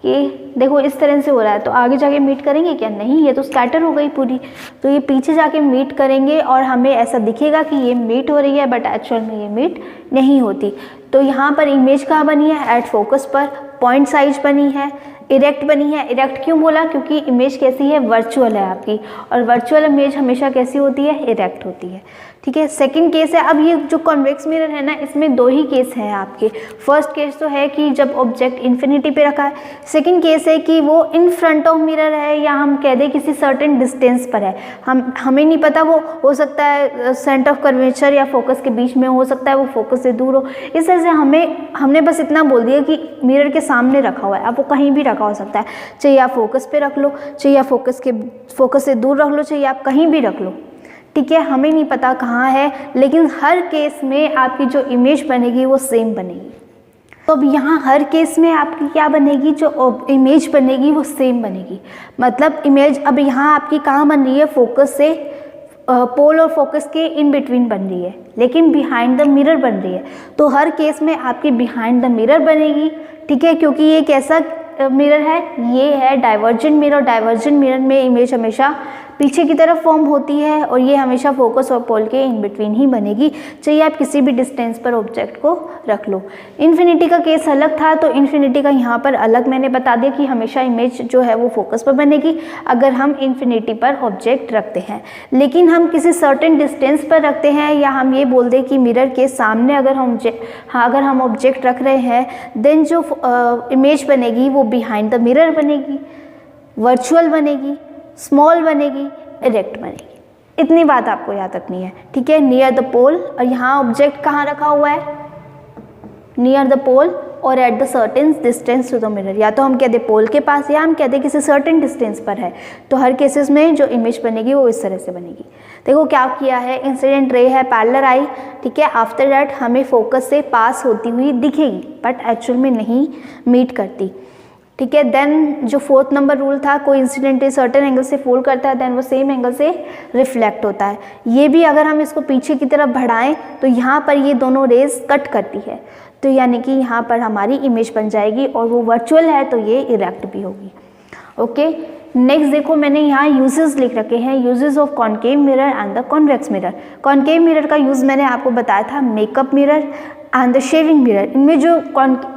ये देखो इस तरह से हो रहा है, तो आगे जाके मीट करेंगे क्या, नहीं, ये तो स्कैटर हो गई पूरी। तो ये पीछे जाके मीट करेंगे और हमें ऐसा दिखेगा कि ये मीट हो रही है, बट एक्चुअल में ये मीट नहीं होती। तो यहाँ पर इमेज कहाँ बनी है, एट फोकस पर, पॉइंट साइज बनी है, इरेक्ट बनी है। इरेक्ट क्यों बोला, क्योंकि इमेज कैसी है, वर्चुअल है आपकी, और वर्चुअल इमेज हमेशा कैसी होती है, इरेक्ट होती है। ठीक है, सेकंड केस है, अब ये जो कॉन्वेक्स मिरर है ना, इसमें दो ही केस हैं आपके। फर्स्ट केस तो है कि जब ऑब्जेक्ट इन्फिनिटी पे रखा है, सेकंड केस है कि वो इन फ्रंट ऑफ मिरर है, या हम कह दें किसी सर्टेन डिस्टेंस पर है, हमें नहीं पता, वो हो सकता है सेंटर ऑफ कर्वेचर या फोकस के बीच में, हो सकता है वो फोकस से दूर हो। इस तरह से हमने बस इतना बोल दिया कि मिरर के सामने रखा हुआ है, अब वो कहीं भी रखा हो सकता है, चाहे आप फोकस पे रख लो, चाहे आप फोकस से दूर रख लो, चाहे आप कहीं भी रख लो। ठीक है, हमें नहीं पता कहाँ है, लेकिन हर केस में आपकी जो इमेज बनेगी वो सेम बनेगी। तो अब यहाँ हर केस में आपकी क्या बनेगी, जो इमेज बनेगी वो सेम बनेगी। मतलब इमेज अब यहाँ आपकी कहाँ बन रही है, फोकस से पोल और फोकस के इन बिटवीन बन रही है, लेकिन बिहाइंड द मिरर बन रही है। तो हर केस में आपकी बिहाइंड द मिरर बनेगी। ठीक है, क्योंकि ये कैसा मिरर है, ये है डाइवर्जेंट मिरर। डाइवर्जेंट मिरर में इमेज हमेशा पीछे की तरफ फॉर्म होती है, और ये हमेशा फोकस और पोल के इन बिटवीन ही बनेगी, चाहिए आप किसी भी डिस्टेंस पर ऑब्जेक्ट को रख लो। इन्फिनिटी का केस अलग था, तो इन्फिनिटी का यहाँ पर अलग मैंने बता दिया कि हमेशा इमेज जो है वो फोकस पर बनेगी अगर हम इन्फिनिटी पर ऑब्जेक्ट रखते हैं। लेकिन हम किसी सर्टेन डिस्टेंस पर रखते हैं, या हम ये बोल दें कि मिरर के सामने अगर हम ऑब्जेक्ट रख रहे हैं, देन जो इमेज बनेगी वो बिहाइंड द मिरर बनेगी, वर्चुअल बनेगी, स्मॉल बनेगी, इरेक्ट बनेगी। इतनी बात आपको याद रखनी है। ठीक है, नियर द पोल, और यहाँ ऑब्जेक्ट कहाँ रखा हुआ है, नियर द पोल, और at the certain distance to the mirror, या तो हम कह दे पोल के पास या हम कह दे किसी सर्टेन डिस्टेंस पर है, तो हर केसेस में जो इमेज बनेगी वो इस तरह से बनेगी। देखो क्या किया है, इंसिडेंट रे है पैरेलल आई, ठीक है, आफ्टर दैट हमें फोकस से पास होती हुई दिखेगी बट एक्चुअल में नहीं मीट करती, ठीक है। देन जो 4th नंबर रूल था, कोई इंसिडेंट रे सर्टेन एंगल से फॉल करता है देन वो सेम एंगल से रिफ्लेक्ट होता है। ये भी अगर हम इसको पीछे की तरफ बढ़ाएं तो यहाँ पर ये दोनों रेज कट करती है, तो यानी कि यहाँ पर हमारी इमेज बन जाएगी और वो वर्चुअल है तो ये इरेक्ट भी होगी। ओके, नेक्स्ट देखो मैंने यहाँ यूजेस लिख रखे हैं, uses of concave mirror and the convex mirror. Concave mirror का यूज़ मैंने आपको बताया था, makeup mirror and the shaving mirror.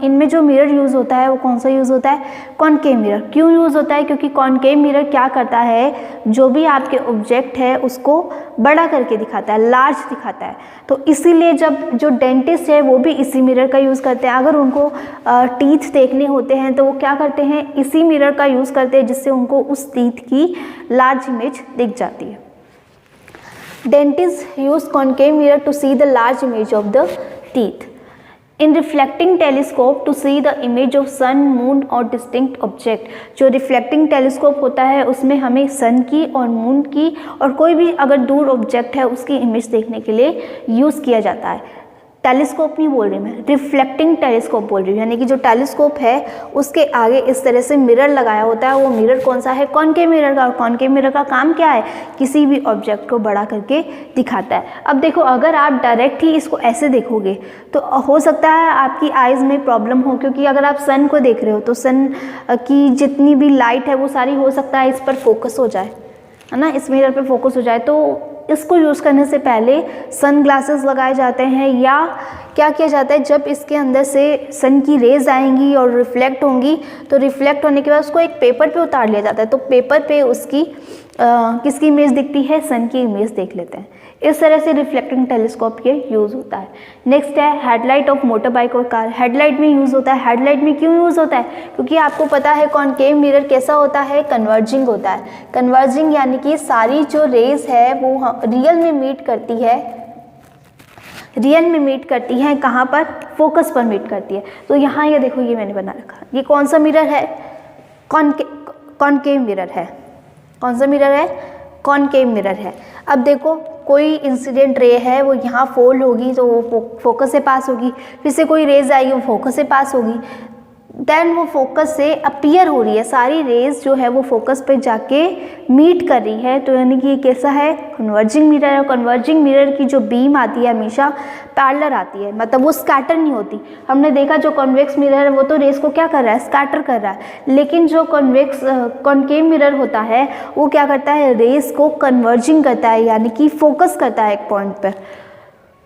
इनमें जो मिरर यूज़ होता है वो कौन सा यूज़ होता है, कॉनकेव मिरर। क्यों यूज़ होता है, क्योंकि कॉनकेव मिरर क्या करता है, जो भी आपके ऑब्जेक्ट है उसको बड़ा करके दिखाता है, लार्ज दिखाता है, तो इसीलिए जब जो डेंटिस्ट है वो भी इसी मिरर का यूज़ करते हैं। अगर उनको टीथ देखने होते हैं तो वो क्या करते हैं, इसी मिरर का यूज़ करते हैं, जिससे उनको उस टीथ की लार्ज इमेज दिख जाती है। Dentist use concave mirror to see the large image of the teeth. In reflecting telescope to see the image of sun, moon और distinct object. जो रिफ्लेक्टिंग टेलीस्कोप होता है उसमें हमें सन की और मून की और कोई भी अगर दूर ऑब्जेक्ट है उसकी इमेज देखने के लिए यूज़ किया जाता है। टेलीस्कोप नहीं बोल रही मैं, रिफ्लेक्टिंग टेलीस्कोप बोल रही हूँ, यानी कि जो टेलीस्कोप है उसके आगे इस तरह से मिरर लगाया होता है। वो मिरर कौन सा है, कॉनकेव मिरर का। और कॉनकेव मिरर का काम क्या है, किसी भी ऑब्जेक्ट को बड़ा करके दिखाता है। अब देखो अगर आप डायरेक्ट ही इसको ऐसे देखोगे तो हो सकता है आपकी आइज़ में प्रॉब्लम हो, क्योंकि अगर आप सन को देख रहे हो तो सन की जितनी भी लाइट है वो सारी हो सकता है इस पर फोकस हो जाए, है ना, इस मिरर पे फोकस हो जाए। तो इसको यूज़ करने से पहले सन ग्लासेस लगाए जाते हैं, या क्या किया जाता है, जब इसके अंदर से सन की रेज आएंगी और रिफ्लेक्ट होंगी तो रिफ्लेक्ट होने के बाद उसको एक पेपर पे उतार लिया जाता है, तो पेपर पे उसकी किसकी इमेज दिखती है, सन की इमेज देख लेते हैं। इस तरह से रिफ्लेक्टिंग टेलीस्कोप ये यूज़ होता है। नेक्स्ट है हेडलाइट ऑफ मोटर बाइक और कार। हेडलाइट में यूज़ होता है। हेडलाइट में क्यों यूज़ होता है, क्योंकि आपको पता है कॉनकेव मिरर कैसा होता है, कन्वर्जिंग होता है। कन्वर्जिंग यानी कि सारी जो रेज है वो रियल में मीट करती है, रियल में मीट करती हैं कहाँ पर, फोकस पर मीट करती है। तो यहाँ ये देखो ये मैंने बना रखा, ये कौन सा मिरर है, कॉनकेव मिरर है। कौन सा मिरर है, कॉनकेव मिरर है। अब देखो कोई इंसिडेंट रे है वो यहाँ फॉल होगी तो वो फोकस से पास होगी, फिर से कोई रेज आएगी वो फोकस से पास होगी, देन वो फोकस से अपीयर हो रही है, सारी रेज जो है वो फोकस पे जाके मीट कर रही है, तो यानी कि ये कैसा है, कन्वर्जिंग मिरर है। कन्वर्जिंग मिरर की जो बीम आती है हमेशा पैरेलल आती है, मतलब वो स्कैटर नहीं होती। हमने देखा जो कॉन्वेक्स मिरर है वो तो रेज को क्या कर रहा है, स्कैटर कर रहा है, लेकिन जो कॉनकेव मिरर होता है वो क्या करता है, रेज को कन्वर्जिंग करता है, यानी कि फोकस करता है एक पॉइंट पर।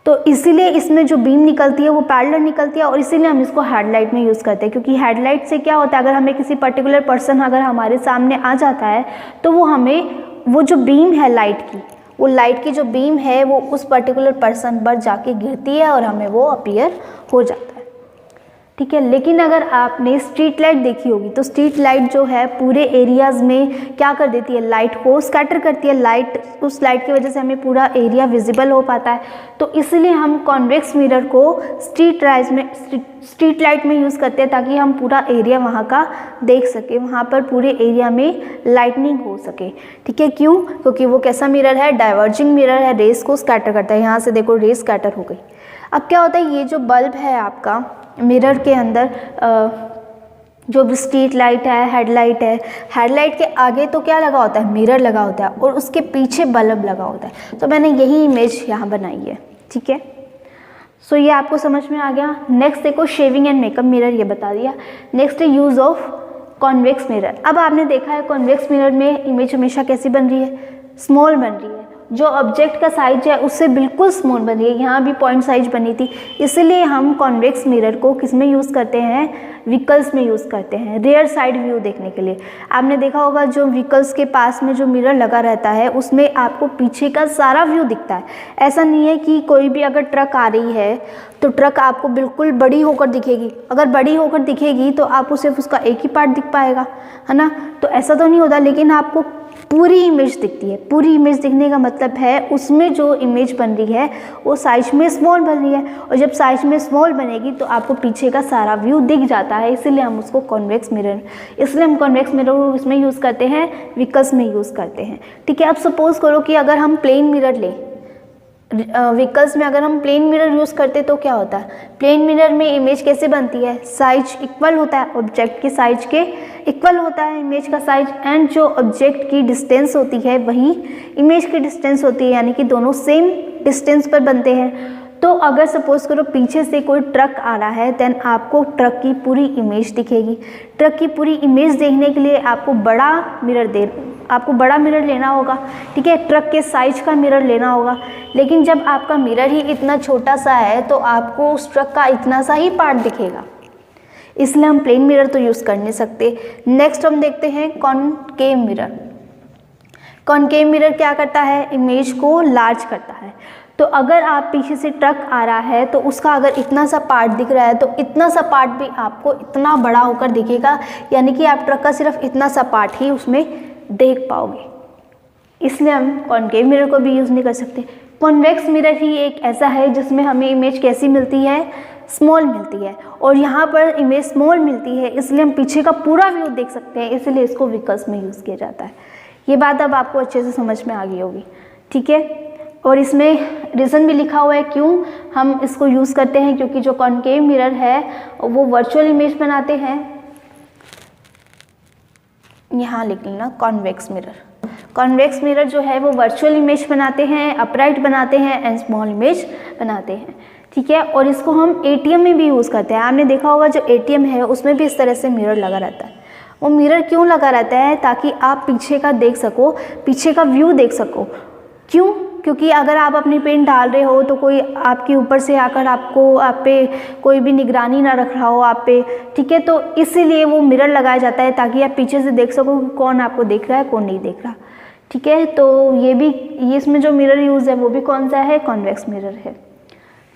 तो इसीलिए इसमें जो बीम निकलती है वो पैरेलल निकलती है, और इसीलिए हम इसको हेडलाइट में यूज़ करते हैं। क्योंकि हेडलाइट से क्या होता है, अगर हमें किसी पर्टिकुलर पर्सन अगर हमारे सामने आ जाता है तो वो हमें वो जो बीम है लाइट की, वो लाइट की जो बीम है वो उस पर्टिकुलर पर्सन पर जाके गिरती है और हमें वो अपीयर हो जाता है, ठीक है। लेकिन अगर आपने स्ट्रीट लाइट देखी होगी तो स्ट्रीट लाइट जो है पूरे एरियाज़ में क्या कर देती है, लाइट को स्कैटर करती है। लाइट, उस लाइट की वजह से हमें पूरा एरिया विजिबल हो पाता है, तो इसलिए हम कॉन्वेक्स मिरर को स्ट्रीट लाइट में यूज़ करते हैं ताकि हम पूरा एरिया वहाँ का देख सके, वहाँ पर पूरे एरिया में लाइटनिंग हो सके, ठीक है। क्यों, क्योंकि वो कैसा मिरर है, डाइवर्जिंग मिरर है, रेस को स्कैटर करता है। यहाँ से देखो रेस स्कैटर हो गई। अब क्या होता है, ये जो बल्ब है आपका मिरर के अंदर, जो स्ट्रीट लाइट है, हेडलाइट है, हेडलाइट के आगे तो क्या लगा होता है, मिरर लगा होता है, और उसके पीछे बल्ब लगा होता है। तो मैंने यही इमेज यहाँ बनाई है, ठीक है। सो ये आपको समझ में आ गया। नेक्स्ट देखो शेविंग एंड मेकअप मिरर, ये बता दिया। नेक्स्ट है यूज़ ऑफ कॉन्वेक्स मिरर। अब आपने देखा है कॉन्वेक्स मिरर में इमेज हमेशा कैसी बन रही है, स्मॉल बन रही है, जो ऑब्जेक्ट का साइज है उससे बिल्कुल स्मॉल बन रही है। यहाँ भी पॉइंट साइज बनी थी, इसलिए हम कॉन्वेक्स मिरर को किस में यूज़ करते हैं, व्हीकल्स में यूज़ करते हैं, रियर साइड व्यू देखने के लिए। आपने देखा होगा जो व्हीकल्स के पास में जो मिरर लगा रहता है उसमें आपको पीछे का सारा व्यू दिखता है। ऐसा नहीं है कि कोई भी अगर ट्रक आ रही है तो ट्रक आपको बिल्कुल बड़ी होकर दिखेगी, अगर बड़ी होकर दिखेगी तो आपको सिर्फ उसका एक ही पार्ट दिख पाएगा, है ना, तो ऐसा तो नहीं होता। लेकिन आपको पूरी इमेज दिखती है। पूरी इमेज दिखने का मतलब है उसमें जो इमेज बन रही है वो साइज में स्मॉल बन रही है, और जब साइज में स्मॉल बनेगी तो आपको पीछे का सारा व्यू दिख जाता है, इसीलिए हम उसको कॉन्वेक्स मिरर, इसलिए हम कॉन्वेक्स मिरर इसमें यूज़ करते हैं, व्हीकल्स में यूज़ करते हैं। ठीक है, अब सपोज करो कि अगर हम प्लेन मिरर लें, व्हीकल्स में अगर हम प्लेन मिरर यूज़ करते तो क्या होता है, प्लेन मिरर में इमेज कैसे बनती है, साइज इक्वल होता है, ऑब्जेक्ट के साइज के इक्वल होता है इमेज का साइज, एंड जो ऑब्जेक्ट की डिस्टेंस होती है वही इमेज की डिस्टेंस होती है, यानी कि दोनों सेम डिस्टेंस पर बनते हैं। तो अगर सपोज करो पीछे से कोई ट्रक आ रहा है, देन आपको ट्रक की पूरी इमेज दिखेगी। ट्रक की पूरी इमेज देखने के लिए आपको बड़ा मिरर लेना होगा। ठीक है, ट्रक के साइज का मिरर लेना होगा, लेकिन जब आपका मिरर ही इतना छोटा सा है तो आपको उस ट्रक का इतना सा ही पार्ट दिखेगा, इसलिए हम प्लेन मिरर तो यूज़ कर नहीं सकते। नेक्स्ट हम देखते हैं कॉनकेव मिरर। कॉनकेव मिरर क्या करता है, इमेज को लार्ज करता है। तो अगर आप पीछे से ट्रक आ रहा है तो उसका अगर इतना सा पार्ट दिख रहा है तो इतना सा पार्ट भी आपको इतना बड़ा होकर दिखेगा, यानी कि आप ट्रक का सिर्फ इतना सा पार्ट ही उसमें देख पाओगे, इसलिए हम कॉनकेव मिरर को भी यूज़ नहीं कर सकते। कॉन्वेक्स मिरर ही एक ऐसा है जिसमें हमें इमेज कैसी मिलती है, स्मॉल मिलती है, और यहाँ पर इमेज स्मॉल मिलती है इसलिए हम पीछे का पूरा व्यू देख सकते हैं, इसलिए इसको व्हीकल्स में यूज़ किया जाता है। ये बात अब आपको अच्छे से समझ में आ गई होगी। ठीक है, और इसमें रीज़न भी लिखा हुआ है क्यों हम इसको यूज़ करते हैं, क्योंकि जो कॉनकेव मिरर है वो वर्चुअल इमेज बनाते हैं। यहाँ लिख लेना कॉन्वेक्स मिरर। कॉन्वेक्स मिरर जो है वो वर्चुअल इमेज बनाते हैं, अपराइट बनाते हैं एंड स्मॉल इमेज बनाते हैं। ठीक है, और इसको हम एटीएम में भी यूज़ करते हैं। आपने देखा होगा जो एटीएम है उसमें भी इस तरह से मिरर लगा रहता है। वो मिरर क्यों लगा रहता है, ताकि आप पीछे का देख सको, पीछे का व्यू देख सको। क्यों, क्योंकि अगर आप अपनी पिन डाल रहे हो तो कोई आपके ऊपर से आकर आप पे कोई भी निगरानी ना रख रहा हो आप पे। ठीक है, तो इसीलिए वो मिरर लगाया जाता है ताकि आप पीछे से देख सको कि कौन आपको देख रहा है कौन नहीं देख रहा। ठीक है, तो ये इसमें जो मिरर यूज़ है वो भी कौन सा है, कॉन्वेक्स मिरर है।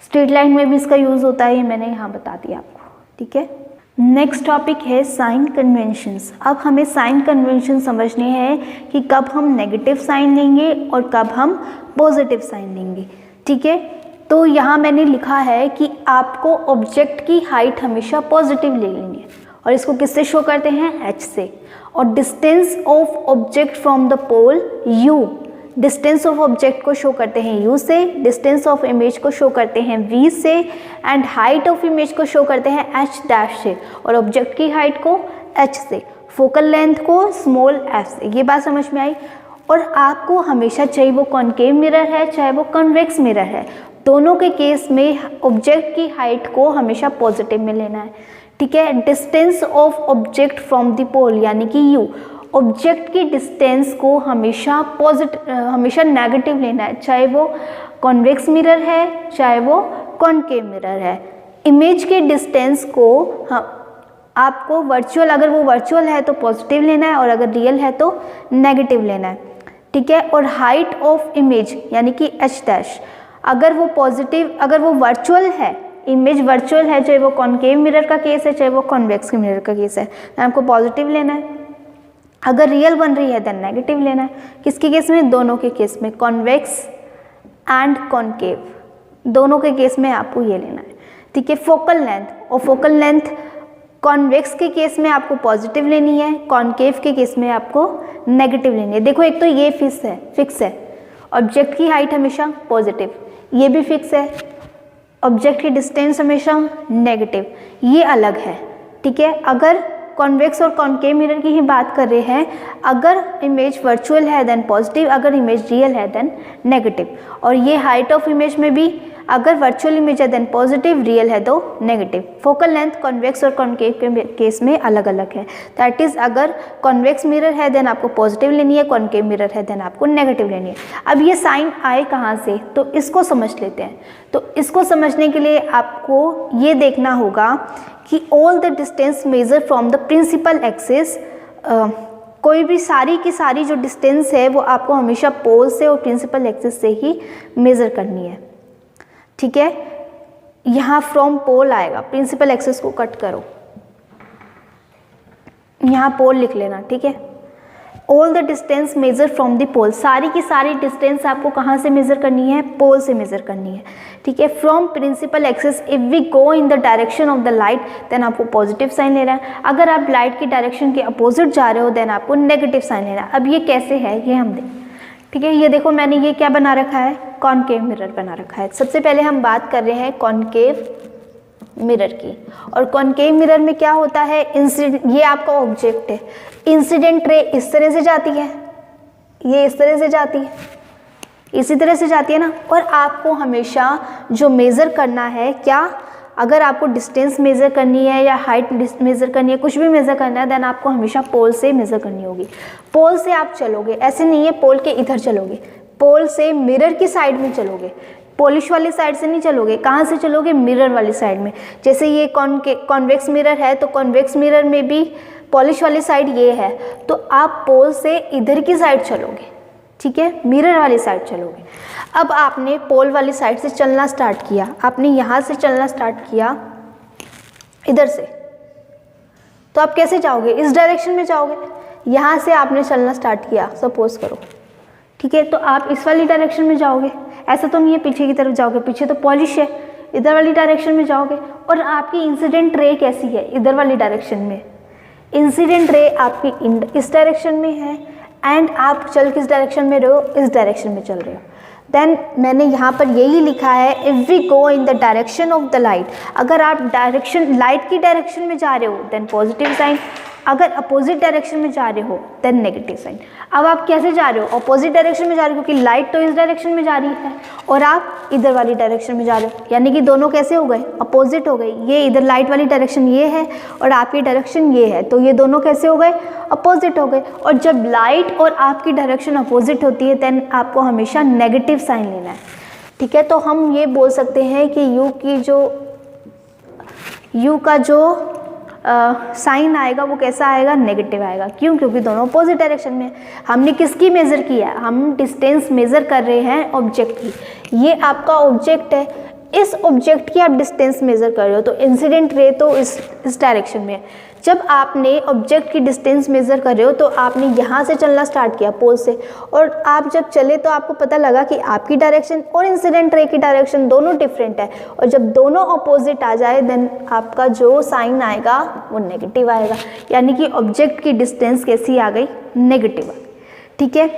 स्ट्रेट लाइन में भी इसका यूज़ होता है, मैंने यहाँ बता दिया आपको। ठीक है, नेक्स्ट टॉपिक है साइन कन्वेंशंस। अब हमें साइन कन्वेंशन समझने हैं कि कब हम नेगेटिव साइन लेंगे और कब हम पॉजिटिव साइन लेंगे। ठीक है, तो यहाँ मैंने लिखा है कि आपको ऑब्जेक्ट की हाइट हमेशा पॉजिटिव ले लेनी है, और इसको किससे शो करते हैं, h से। और distance of object from the pole u, distance of object को शो करते हैं u से, डिस्टेंस ऑफ इमेज को शो करते हैं v से, एंड हाइट ऑफ इमेज को शो करते हैं h डैश से, और ऑब्जेक्ट की हाइट को h से, फोकल लेंथ को स्मॉल f से। ये बात समझ में आई। और आपको हमेशा, चाहे वो कॉनकेव मिरर है चाहे वो कन्वेक्स मिरर है, दोनों के केस में ऑब्जेक्ट की हाइट को हमेशा पॉजिटिव में लेना है। ठीक है, distance of object from the pole यानी कि u, ऑब्जेक्ट की डिस्टेंस को हमेशा नेगेटिव लेना है, चाहे वो कॉन्वेक्स मिरर है चाहे वो कॉनकेव मिरर है। इमेज के डिस्टेंस को आपको वर्चुअल, अगर वो वर्चुअल है तो पॉजिटिव लेना है, और अगर रियल है तो नेगेटिव लेना है। ठीक है, और हाइट ऑफ इमेज यानी कि h डैश, अगर वो वर्चुअल है, इमेज वर्चुअल है, चाहे वो कॉनकेव मिरर का केस है चाहे वो कॉन्वेक्स मिरर का केस है, तो आपको पॉजिटिव लेना है। अगर रियल बन रही है देन नेगेटिव लेना है। किसके केस में, दोनों के केस में, कॉन्वेक्स एंड कॉनकेव, दोनों के केस में आपको ये लेना है। ठीक है, फोकल लेंथ, और फोकल लेंथ कॉन्वेक्स के केस में आपको पॉजिटिव लेनी है, कॉनकेव के केस में आपको नेगेटिव लेनी है। देखो, एक तो ये फिक्स है, ऑब्जेक्ट की हाइट हमेशा पॉजिटिव, ये भी फिक्स है, ऑब्जेक्ट की डिस्टेंस हमेशा नेगेटिव, ये अलग है। ठीक है, अगर कॉन्वेक्स और कॉनकेव मिरर की ही बात कर रहे हैं, अगर इमेज वर्चुअल है देन पॉजिटिव, अगर इमेज रियल है देन नेगेटिव। और ये हाइट ऑफ इमेज में भी, अगर वर्चुअल इमेज है देन पॉजिटिव, रियल है तो नेगेटिव। फोकल लेंथ कॉन्वेक्स और कॉनकेव के केस में अलग अलग है। दैट इज, अगर कॉन्वेक्स मिरर है देन आपको पॉजिटिव लेनी है, कॉनकेव मिरर है देन आपको नेगेटिव लेनी है। अब ये साइन आए कहाँ से, तो इसको समझ लेते हैं। तो इसको समझने के लिए आपको ये देखना होगा कि all the distance measure from the principal axis, कोई भी सारी की सारी जो डिस्टेंस है वो आपको हमेशा पोल से और प्रिंसिपल एक्सिस से ही मेज़र करनी है। ठीक है, यहाँ फ्रॉम पोल आएगा, प्रिंसिपल एक्सिस को कट करो, यहाँ पोल लिख लेना। ठीक है, all the distance measure from the pole, सारी की सारी डिस्टेंस आपको कहाँ से मेजर करनी है, पोल से मेजर करनी है, ठीक है। From principal axis if we go in the direction of the light then आपको पॉजिटिव साइन लेना है, अगर आप लाइट की डायरेक्शन के अपोजिट जा रहे हो देन आपको नेगेटिव साइन लेना है। अब ये कैसे है ये हम देखें, ठीक है। ये देखो मैंने ये क्या बना रखा है, कॉनकेव मिरर बना रखा है। सबसे पहले हम बात कर रहे हैं कॉनकेव मिरर की, और कॉनकेव मिरर में क्या होता है, इंसिडेंट, ये आपका ऑब्जेक्ट है, इंसिडेंट रे इस तरह से जाती है, ये इस तरह से जाती है, इसी तरह से जाती है ना। और आपको हमेशा जो मेज़र करना है, क्या, अगर आपको डिस्टेंस मेज़र करनी है या हाइट मेज़र करनी है, कुछ भी मेज़र करना है, देन आपको हमेशा पोल से मेज़र करनी होगी। पोल से आप चलोगे, ऐसे नहीं है पोल के इधर चलोगे, पोल से मिरर की साइड में चलोगे, पॉलिश वाली साइड से नहीं चलोगे। कहाँ से चलोगे, मिरर वाली साइड में। जैसे ये कॉन्वेक्स मिरर है तो कॉन्वेक्स मिरर में भी पॉलिश वाली साइड ये है, तो आप पोल से इधर की साइड चलोगे, ठीक है, मिरर वाली साइड चलोगे। अब आपने पोल वाली साइड से चलना स्टार्ट किया, आपने यहाँ से चलना स्टार्ट किया इधर से, तो आप कैसे जाओगे, इस डायरेक्शन में जाओगे। यहाँ से आपने चलना स्टार्ट किया सपोज करो, ठीक है, तो आप इस वाली डायरेक्शन में जाओगे, ऐसा तो नहीं है पीछे की तरफ जाओगे, पीछे तो पॉलिश है, इधर वाली डायरेक्शन में जाओगे। और आपकी इंसिडेंट रे कैसी है, इधर वाली डायरेक्शन में, इंसिडेंट रे आपकी इस डायरेक्शन में है, एंड आप चल किस डायरेक्शन में रहे हो, इस डायरेक्शन में चल रहे हो। देन मैंने यहाँ पर यही लिखा है, if we go in the direction of the light, अगर आप डायरेक्शन लाइट की डायरेक्शन में जा रहे हो देन पॉजिटिव साइन, अगर अपोजिट डायरेक्शन में जा रहे हो देन नेगेटिव साइन। अब आप कैसे जा रहे हो, अपोजिट डायरेक्शन में जा रहे हो, क्योंकि लाइट तो इस डायरेक्शन में जा रही है और आप इधर वाली डायरेक्शन में जा रहे हो, यानी कि दोनों कैसे हो गए, अपोजिट हो गए। ये इधर लाइट वाली डायरेक्शन ये है और आपकी डायरेक्शन ये है, तो ये दोनों कैसे हो गए, अपोजिट हो गए। और जब लाइट और आपकी डायरेक्शन अपोजिट होती है देन आपको हमेशा नेगेटिव साइन लेना है, ठीक है। तो हम ये बोल सकते हैं कि यू का जो साइन आएगा वो कैसा आएगा, नेगेटिव आएगा। क्यों, क्योंकि दोनों अपोजिट डायरेक्शन में। हमने किसकी मेज़र किया है, हम डिस्टेंस मेज़र कर रहे हैं ऑब्जेक्ट की। ये आपका ऑब्जेक्ट है, इस ऑब्जेक्ट की आप डिस्टेंस मेज़र कर रहे हो, तो इंसिडेंट रे तो इस डायरेक्शन में है। जब आपने ऑब्जेक्ट की डिस्टेंस मेज़र कर रहे हो तो आपने यहाँ से चलना स्टार्ट किया पोल से, और आप जब चले तो आपको पता लगा कि आपकी डायरेक्शन और इंसिडेंट रे की डायरेक्शन दोनों डिफरेंट है, और जब दोनों अपोजिट आ जाए देन आपका जो साइन आएगा वो नेगेटिव आएगा, यानी कि ऑब्जेक्ट की डिस्टेंस कैसी आ गई, नेगेटिव आ गई, ठीक है।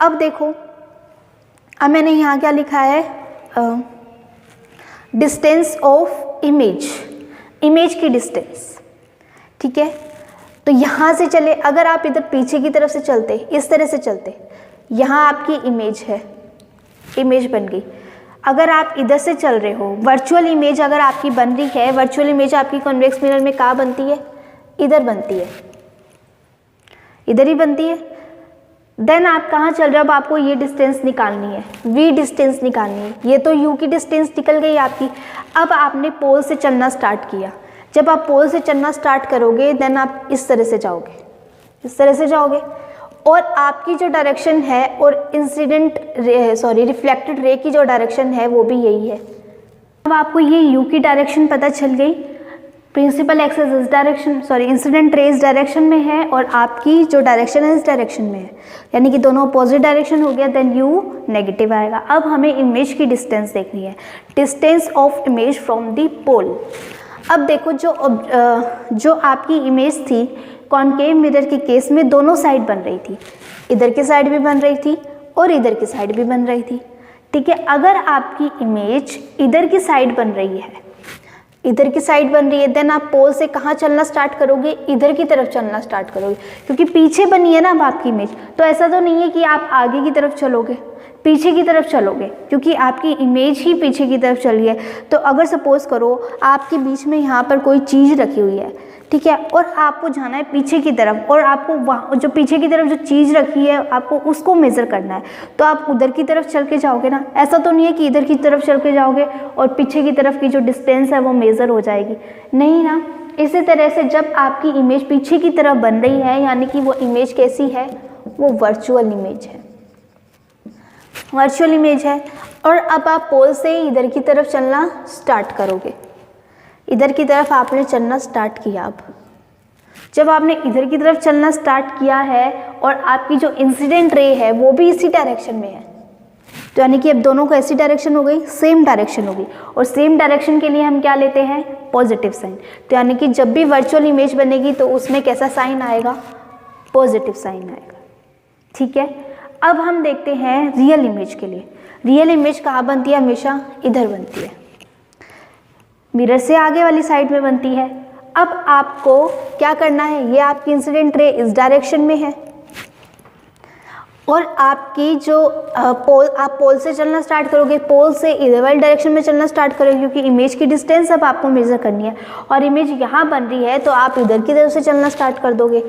अब देखो, अब मैंने यहाँ क्या लिखा है, डिस्टेंस ऑफ इमेज की डिस्टेंस, ठीक है। तो यहाँ से चले, अगर आप इधर पीछे की तरफ से चलते, इस तरह से चलते, यहाँ आपकी इमेज है, इमेज बन गई। अगर आप इधर से चल रहे हो, वर्चुअल इमेज अगर आपकी बन रही है, वर्चुअल इमेज आपकी कॉन्वेक्स मिरर में कहाँ बनती है, इधर बनती है, इधर ही बनती है। देन आप कहाँ चल रहे हो, अब आपको ये डिस्टेंस निकालनी है, वी डिस्टेंस निकालनी है। ये तो यू की डिस्टेंस निकल गई आपकी। अब आपने पोल से चलना स्टार्ट किया, जब आप पोल से चलना स्टार्ट करोगे देन आप इस तरह से जाओगे, इस तरह से जाओगे, और आपकी जो डायरेक्शन है और रिफ्लेक्टेड रे की जो डायरेक्शन है वो भी यही है। अब आपको ये यू की डायरेक्शन पता चल गई, प्रिंसिपल एक्सिस इस डायरेक्शन, इंसिडेंट रे इस डायरेक्शन में है और आपकी जो डायरेक्शन है इस डायरेक्शन में है, यानी कि दोनों अपोजिट डायरेक्शन हो गया, देन यू नेगेटिव आएगा। अब हमें इमेज की डिस्टेंस देखनी है, distance of image from the pole. अब देखो, जो आपकी इमेज थी कॉनकेव मिरर के केस में दोनों साइड बन रही थी, इधर की साइड भी बन रही थी और इधर की साइड भी बन रही थी, ठीक है। अगर आपकी इमेज इधर की साइड बन रही है, इधर की साइड बन रही है, देन आप पोल से कहाँ चलना स्टार्ट करोगे, इधर की तरफ चलना स्टार्ट करोगे, क्योंकि पीछे बनी है ना अब आपकी इमेज। तो ऐसा तो नहीं है कि आप आगे की तरफ चलोगे, पीछे की तरफ चलोगे, क्योंकि आपकी इमेज ही पीछे की तरफ चली है। तो अगर सपोज करो आपके बीच में यहाँ पर कोई चीज़ रखी हुई है, ठीक है, और आपको जाना है पीछे की तरफ, और आपको वहाँ जो पीछे की तरफ जो चीज़ रखी है आपको उसको मेज़र करना है, तो आप उधर की तरफ चल के जाओगे ना। ऐसा तो नहीं है कि इधर की तरफ चल के जाओगे और पीछे की तरफ की जो डिस्टेंस है वो मेज़र हो जाएगी, नहीं ना। इसी तरह से जब आपकी इमेज पीछे की तरफ बन रही है, यानी कि वो इमेज कैसी है, वो वर्चुअल इमेज है, वर्चुअल इमेज है। और अब आप पोल से इधर की तरफ चलना स्टार्ट करोगे, इधर की तरफ आपने चलना स्टार्ट किया। अब जब आपने इधर की तरफ चलना स्टार्ट किया है और आपकी जो इंसिडेंट रे है वो भी इसी डायरेक्शन में है, तो यानी कि अब दोनों को ऐसी डायरेक्शन हो गई, सेम डायरेक्शन होगी, और सेम डायरेक्शन के लिए हम क्या लेते हैं, पॉजिटिव साइन। तो यानी कि जब भी वर्चुअल इमेज बनेगी तो उसमें कैसा साइन आएगा, पॉजिटिव साइन आएगा। ठीक है, अब हम देखते हैं रियल इमेज के लिए। रियल इमेज कहाँ बनती है, हमेशा इधर बनती है, मिरर से आगे वाली साइड में बनती है। अब आपको क्या करना है, ये आपकी इंसिडेंट रे इस डायरेक्शन में है और आपकी जो आप पोल से चलना स्टार्ट करोगे, पोल से इधर वाली डायरेक्शन में चलना स्टार्ट करोगे, क्योंकि इमेज की डिस्टेंस अब आपको मेजर करनी है और इमेज यहाँ बन रही है तो आप इधर की तरफ से चलना स्टार्ट कर दोगे।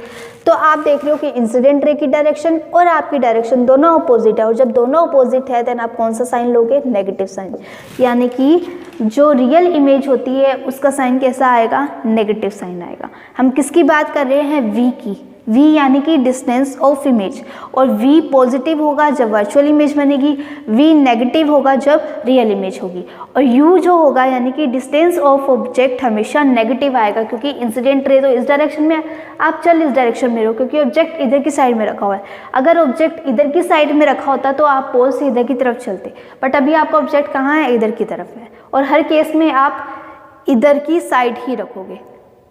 तो आप देख रहे हो कि इंसिडेंट रे की डायरेक्शन और आपकी डायरेक्शन दोनों अपोजिट है, और जब दोनों अपोजिट है देन आप कौन सा साइन लोगे, नेगेटिव साइन। यानी कि जो रियल इमेज होती है उसका साइन कैसा आएगा, नेगेटिव साइन आएगा। हम किसकी बात कर रहे हैं, वी की। v यानी कि डिस्टेंस ऑफ इमेज, और v पॉजिटिव होगा जब वर्चुअल इमेज बनेगी, v नेगेटिव होगा जब रियल इमेज होगी, और u जो होगा यानी कि डिस्टेंस ऑफ ऑब्जेक्ट हमेशा नेगेटिव आएगा, क्योंकि इंसिडेंट रे तो इस डायरेक्शन में है, आप चल इस डायरेक्शन में रहो क्योंकि ऑब्जेक्ट इधर की साइड में रखा हुआ है। अगर ऑब्जेक्ट इधर की साइड में रखा होता तो आप पोल से इधर की तरफ चलते, बट अभी आपका ऑब्जेक्ट कहाँ है, इधर की तरफ है, और हर केस में आप इधर की साइड ही रखोगे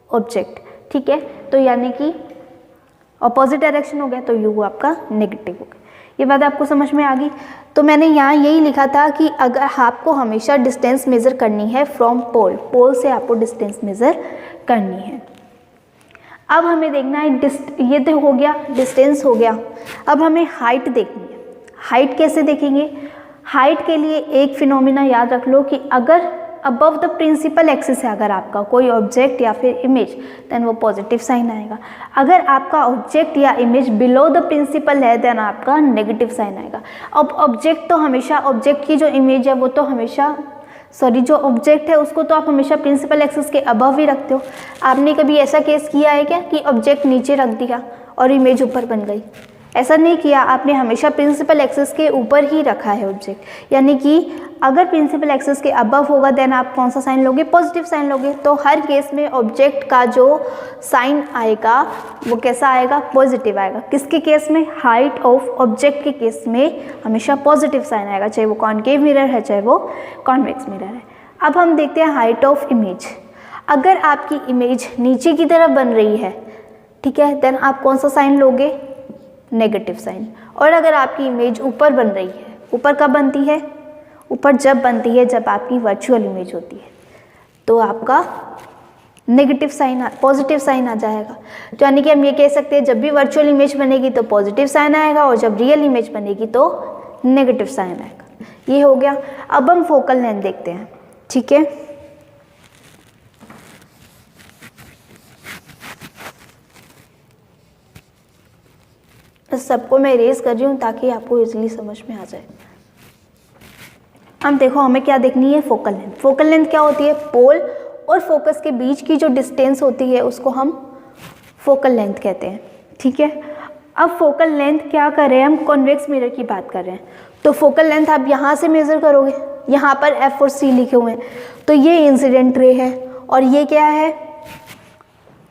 ऑब्जेक्ट। ठीक है, तो यानी कि अपोजिट डायरेक्शन हो गया तो यू आपका नेगेटिव हो गया। ये बात आपको समझ में आ गई। तो मैंने यहाँ यही लिखा था कि अगर आपको हमेशा डिस्टेंस मेज़र करनी है फ्रॉम पोल, पोल से आपको डिस्टेंस मेज़र करनी है। अब हमें देखना है ये तो हो गया, डिस्टेंस हो गया। अब हमें हाइट देखनी है। हाइट कैसे देखेंगे, हाइट के लिए एक फिनोमिना याद रख लो कि अगर अबव द प्रिंसिपल एक्सिस है अगर आपका कोई ऑब्जेक्ट या फिर इमेज, देन वो पॉजिटिव साइन आएगा। अगर आपका ऑब्जेक्ट या इमेज बिलो द प्रिंसिपल है देन आपका नेगेटिव साइन आएगा। अब ऑब्जेक्ट तो हमेशा, ऑब्जेक्ट की जो इमेज है वो तो हमेशा जो ऑब्जेक्ट है उसको तो आप हमेशा प्रिंसिपल एक्सिस के अबव ही रखते हो। आपने कभी ऐसा केस किया है क्या कि ऑब्जेक्ट नीचे रख दिया और इमेज ऊपर बन गई? ऐसा नहीं किया, आपने हमेशा प्रिंसिपल एक्सिस के ऊपर ही रखा है ऑब्जेक्ट। यानी कि अगर प्रिंसिपल एक्सिस के अबव होगा देन आप कौन सा साइन लोगे, पॉजिटिव साइन लोगे। तो हर केस में ऑब्जेक्ट का जो साइन आएगा वो कैसा आएगा, पॉजिटिव आएगा। किसके केस में, हाइट ऑफ ऑब्जेक्ट के केस में हमेशा पॉजिटिव साइन आएगा, चाहे वो कॉनकेव मिरर है चाहे वो कॉन्वेक्स मिरर है। अब हम देखते हैं हाइट ऑफ इमेज। अगर आपकी इमेज नीचे की तरफ बन रही है, ठीक है, देन आप कौन सा साइन लोगे, नेगेटिव साइन। और अगर आपकी इमेज ऊपर बन रही है, ऊपर कब बनती है, ऊपर जब बनती है जब आपकी वर्चुअल इमेज होती है, तो आपका नेगेटिव साइन, पॉजिटिव साइन आ जाएगा। तो यानी कि हम ये कह सकते हैं जब भी वर्चुअल इमेज बनेगी तो पॉजिटिव साइन आएगा और जब रियल इमेज बनेगी तो नेगेटिव साइन आएगा। ये हो गया। अब हम फोकल लेंथ देखते हैं। ठीक है, सबको मैं इरेज कर रही हूँ ताकि आपको इजीली समझ में आ जाए। अब देखो हमें क्या देखनी है, फोकल लेंथ। फोकल लेंथ क्या होती है, पोल और फोकस के बीच की जो डिस्टेंस होती है उसको हम फोकल लेंथ कहते हैं। ठीक है, अब फोकल लेंथ क्या कर रहे हैं, हम कॉन्वेक्स मिरर की बात कर रहे हैं। तो फोकल लेंथ आप यहाँ से मेज़र करोगे, यहाँ पर F और C लिखे हुए हैं, तो ये इंसिडेंट रे है और ये क्या है,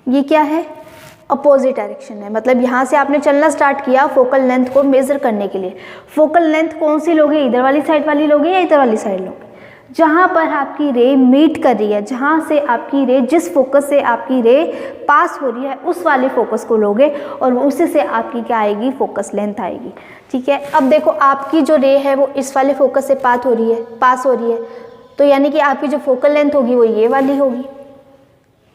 ये क्या है, अपोजिट डायरेक्शन है। मतलब यहाँ से आपने चलना स्टार्ट किया फोकल लेंथ को मेज़र करने के लिए। फोकल लेंथ कौन सी लोगे, इधर वाली साइड वाली लोगे या इधर वाली साइड लोगे, जहाँ पर आपकी रे मीट कर रही है, जहाँ से आपकी रे, जिस फोकस से आपकी रे पास हो रही है उस वाले फोकस को लोगे और उसी से आपकी क्या आएगी, फोकस लेंथ आएगी। ठीक है, अब देखो आपकी जो रे है वो इस वाले फोकस से पास हो रही है, तो यानी कि आपकी जो फोकल लेंथ होगी वो ये वाली होगी।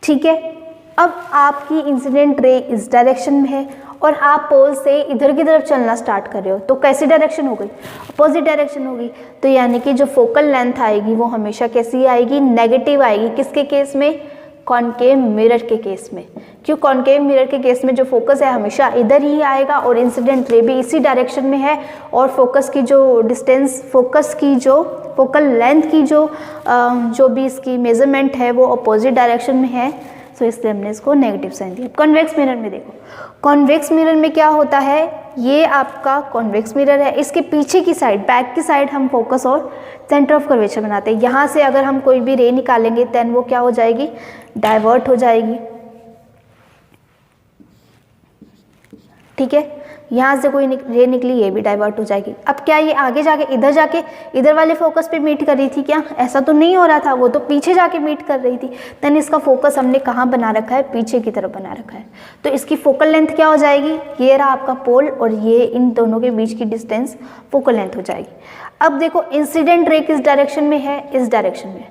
ठीक है, अब आपकी इंसिडेंट रे इस डायरेक्शन में है और आप पोल से इधर की तरफ चलना स्टार्ट कर रहे हो, तो कैसी डायरेक्शन हो गई, अपोजिट डायरेक्शन होगी। तो यानी कि जो फोकल लेंथ आएगी वो हमेशा कैसी आएगी, नेगेटिव आएगी। किसके केस में, कॉनकेव मिरर के केस में। क्यों, कॉनकेव मिरर के केस में जो फोकस है हमेशा इधर ही आएगा और इंसिडेंट रे भी इसी डायरेक्शन में है, और फोकस की जो डिस्टेंस, फोकस की जो फोकल लेंथ की जो भी इसकी मेजरमेंट है वो अपोजिट डायरेक्शन में है, तो इसलिए हमने इसको नेगेटिव साइन दिया। कॉन्वेक्स मिरर में देखो, कॉन्वेक्स मिरर में क्या होता है, ये आपका कॉन्वेक्स मिरर है, इसके पीछे की साइड, बैक की साइड हम फोकस और सेंटर ऑफ कर्वेचर बनाते हैं। यहाँ से अगर हम कोई भी रे निकालेंगे देन वो क्या हो जाएगी, डाइवर्ट हो जाएगी। ठीक है, यहाँ से कोई रे निकली, ये भी डाइवर्ट हो जाएगी। अब क्या ये आगे जाके इधर वाले फोकस पे मीट कर रही थी क्या? ऐसा तो नहीं हो रहा था, वो तो पीछे जाके मीट कर रही थी। देन इसका फोकस हमने कहाँ बना रखा है? पीछे की तरफ बना रखा है। तो इसकी फोकल लेंथ क्या हो जाएगी? ये रहा आपका पोल और ये इन दोनों के बीच की डिस्टेंस फोकल लेंथ हो जाएगी। अब देखो इंसिडेंट रे किस डायरेक्शन में है? इस डायरेक्शन में।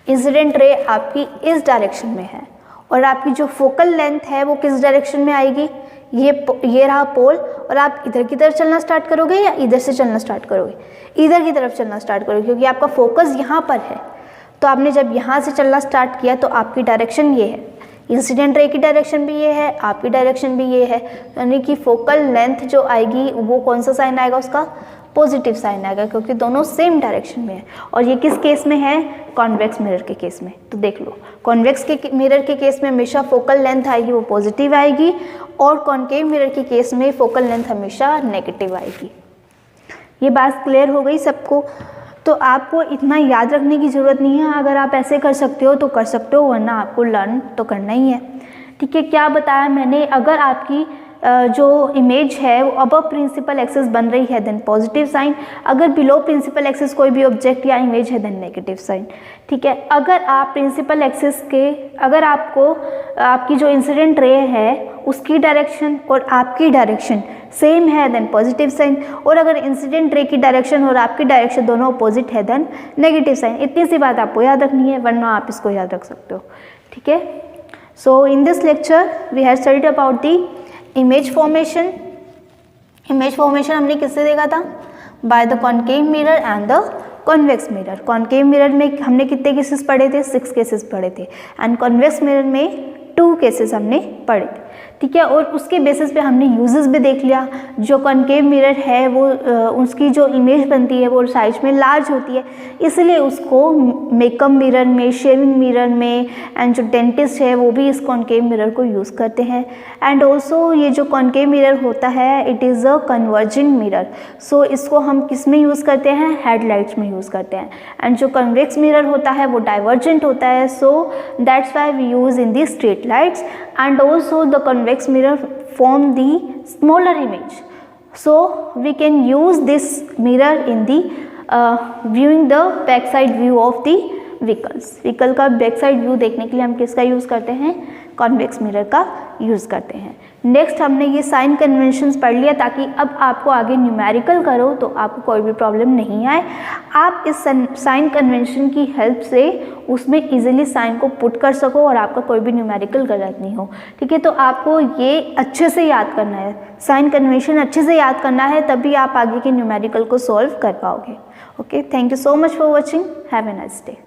इंसिडेंट रे आपकी इस डायरेक्शन में है और आपकी जो फोकल लेंथ है वो किस डायरेक्शन में आएगी? ये रहा पोल और आप इधर की तरफ चलना स्टार्ट करोगे या इधर से चलना स्टार्ट करोगे? इधर की तरफ चलना स्टार्ट करोगे क्योंकि आपका फोकस यहाँ पर है। तो आपने जब यहाँ से चलना स्टार्ट किया तो आपकी डायरेक्शन ये है, इंसिडेंट रे की डायरेक्शन भी ये है, आपकी डायरेक्शन भी ये है, यानी कि फोकल लेंथ जो आएगी वो कौन सा साइन आएगा? उसका पॉजिटिव साइन आएगा क्योंकि दोनों सेम डायरेक्शन में है। और ये किस केस में है? कॉन्वेक्स मिरर के केस में। तो देख लो, कॉन्वेक्स के मिरर के केस में हमेशा फोकल लेंथ आएगी वो पॉजिटिव आएगी और कॉन्केव मिरर के केस में फोकल लेंथ हमेशा नेगेटिव आएगी। ये बात क्लियर हो गई सबको? तो आपको इतना याद रखने की ज़रूरत नहीं है, अगर आप ऐसे कर सकते हो तो कर सकते हो, वरना आपको लर्न तो करना ही है। ठीक है, क्या बताया मैंने? अगर आपकी जो इमेज है वो अबव प्रिंसिपल एक्सिस बन रही है देन पॉजिटिव साइन, अगर बिलो प्रिंसिपल एक्सिस कोई भी ऑब्जेक्ट या इमेज है देन नेगेटिव साइन। ठीक है, अगर आप प्रिंसिपल एक्सिस के, अगर आपको आपकी जो इंसिडेंट रे है उसकी डायरेक्शन और आपकी डायरेक्शन सेम है देन पॉजिटिव साइन, और अगर इंसिडेंट रे की डायरेक्शन और आपकी डायरेक्शन दोनों अपोजिट है देन नेगेटिव साइन। इतनी सी बात आपको याद रखनी है, वरना आप इसको याद रख सकते हो। ठीक है, so in this lecture we have studied about the image formation. Image formation हमने किससे देखा था? By the concave mirror and the convex mirror. Concave mirror में हमने कितने केसेस पढ़े थे? 6 केसेस पढ़े थे एंड कॉन्वेक्स मिरर में 2 केसेस हमने पढ़े थे। ठीक है, और उसके बेसिस पे हमने यूजेस भी देख लिया। जो कॉन्केव मिरर है वो उसकी जो इमेज बनती है वो साइज में लार्ज होती है, इसलिए उसको मेकअप मिरर में, शेविंग मिरर में, एंड जो डेंटिस्ट है वो भी इस कॉन्केव मिरर को यूज़ करते हैं। एंड ऑल्सो ये जो कॉन्केव मिरर होता है it is a converging mirror, so इसको हम किस में यूज़ करते हैं? हेडलाइट्स में यूज़ करते हैं। एंड जो कन्वेक्स मिरर होता है वो डाइवर्जेंट होता है, so that's why we use in the straight lights. And also the convex mirror form the smaller image, so we can use this mirror in the viewing the back side view of the vehicles। Vehicle का back side view देखने के लिए हम किसका use करते हैं? Convex mirror का use करते हैं। नेक्स्ट हमने ये साइन कन्वेंशंस पढ़ लिया ताकि अब आपको आगे न्यूमेरिकल करो तो आपको कोई भी प्रॉब्लम नहीं आए। आप इस साइन कन्वेंशन की हेल्प से उसमें इजीली साइन को पुट कर सको और आपका कोई भी न्यूमेरिकल गलत नहीं हो। ठीक है, तो आपको ये अच्छे से याद करना है, साइन कन्वेंशन अच्छे से याद करना है, तभी आप आगे के न्यूमेरिकल को सॉल्व कर पाओगे। Okay, thank you so much for watching, have a nice day.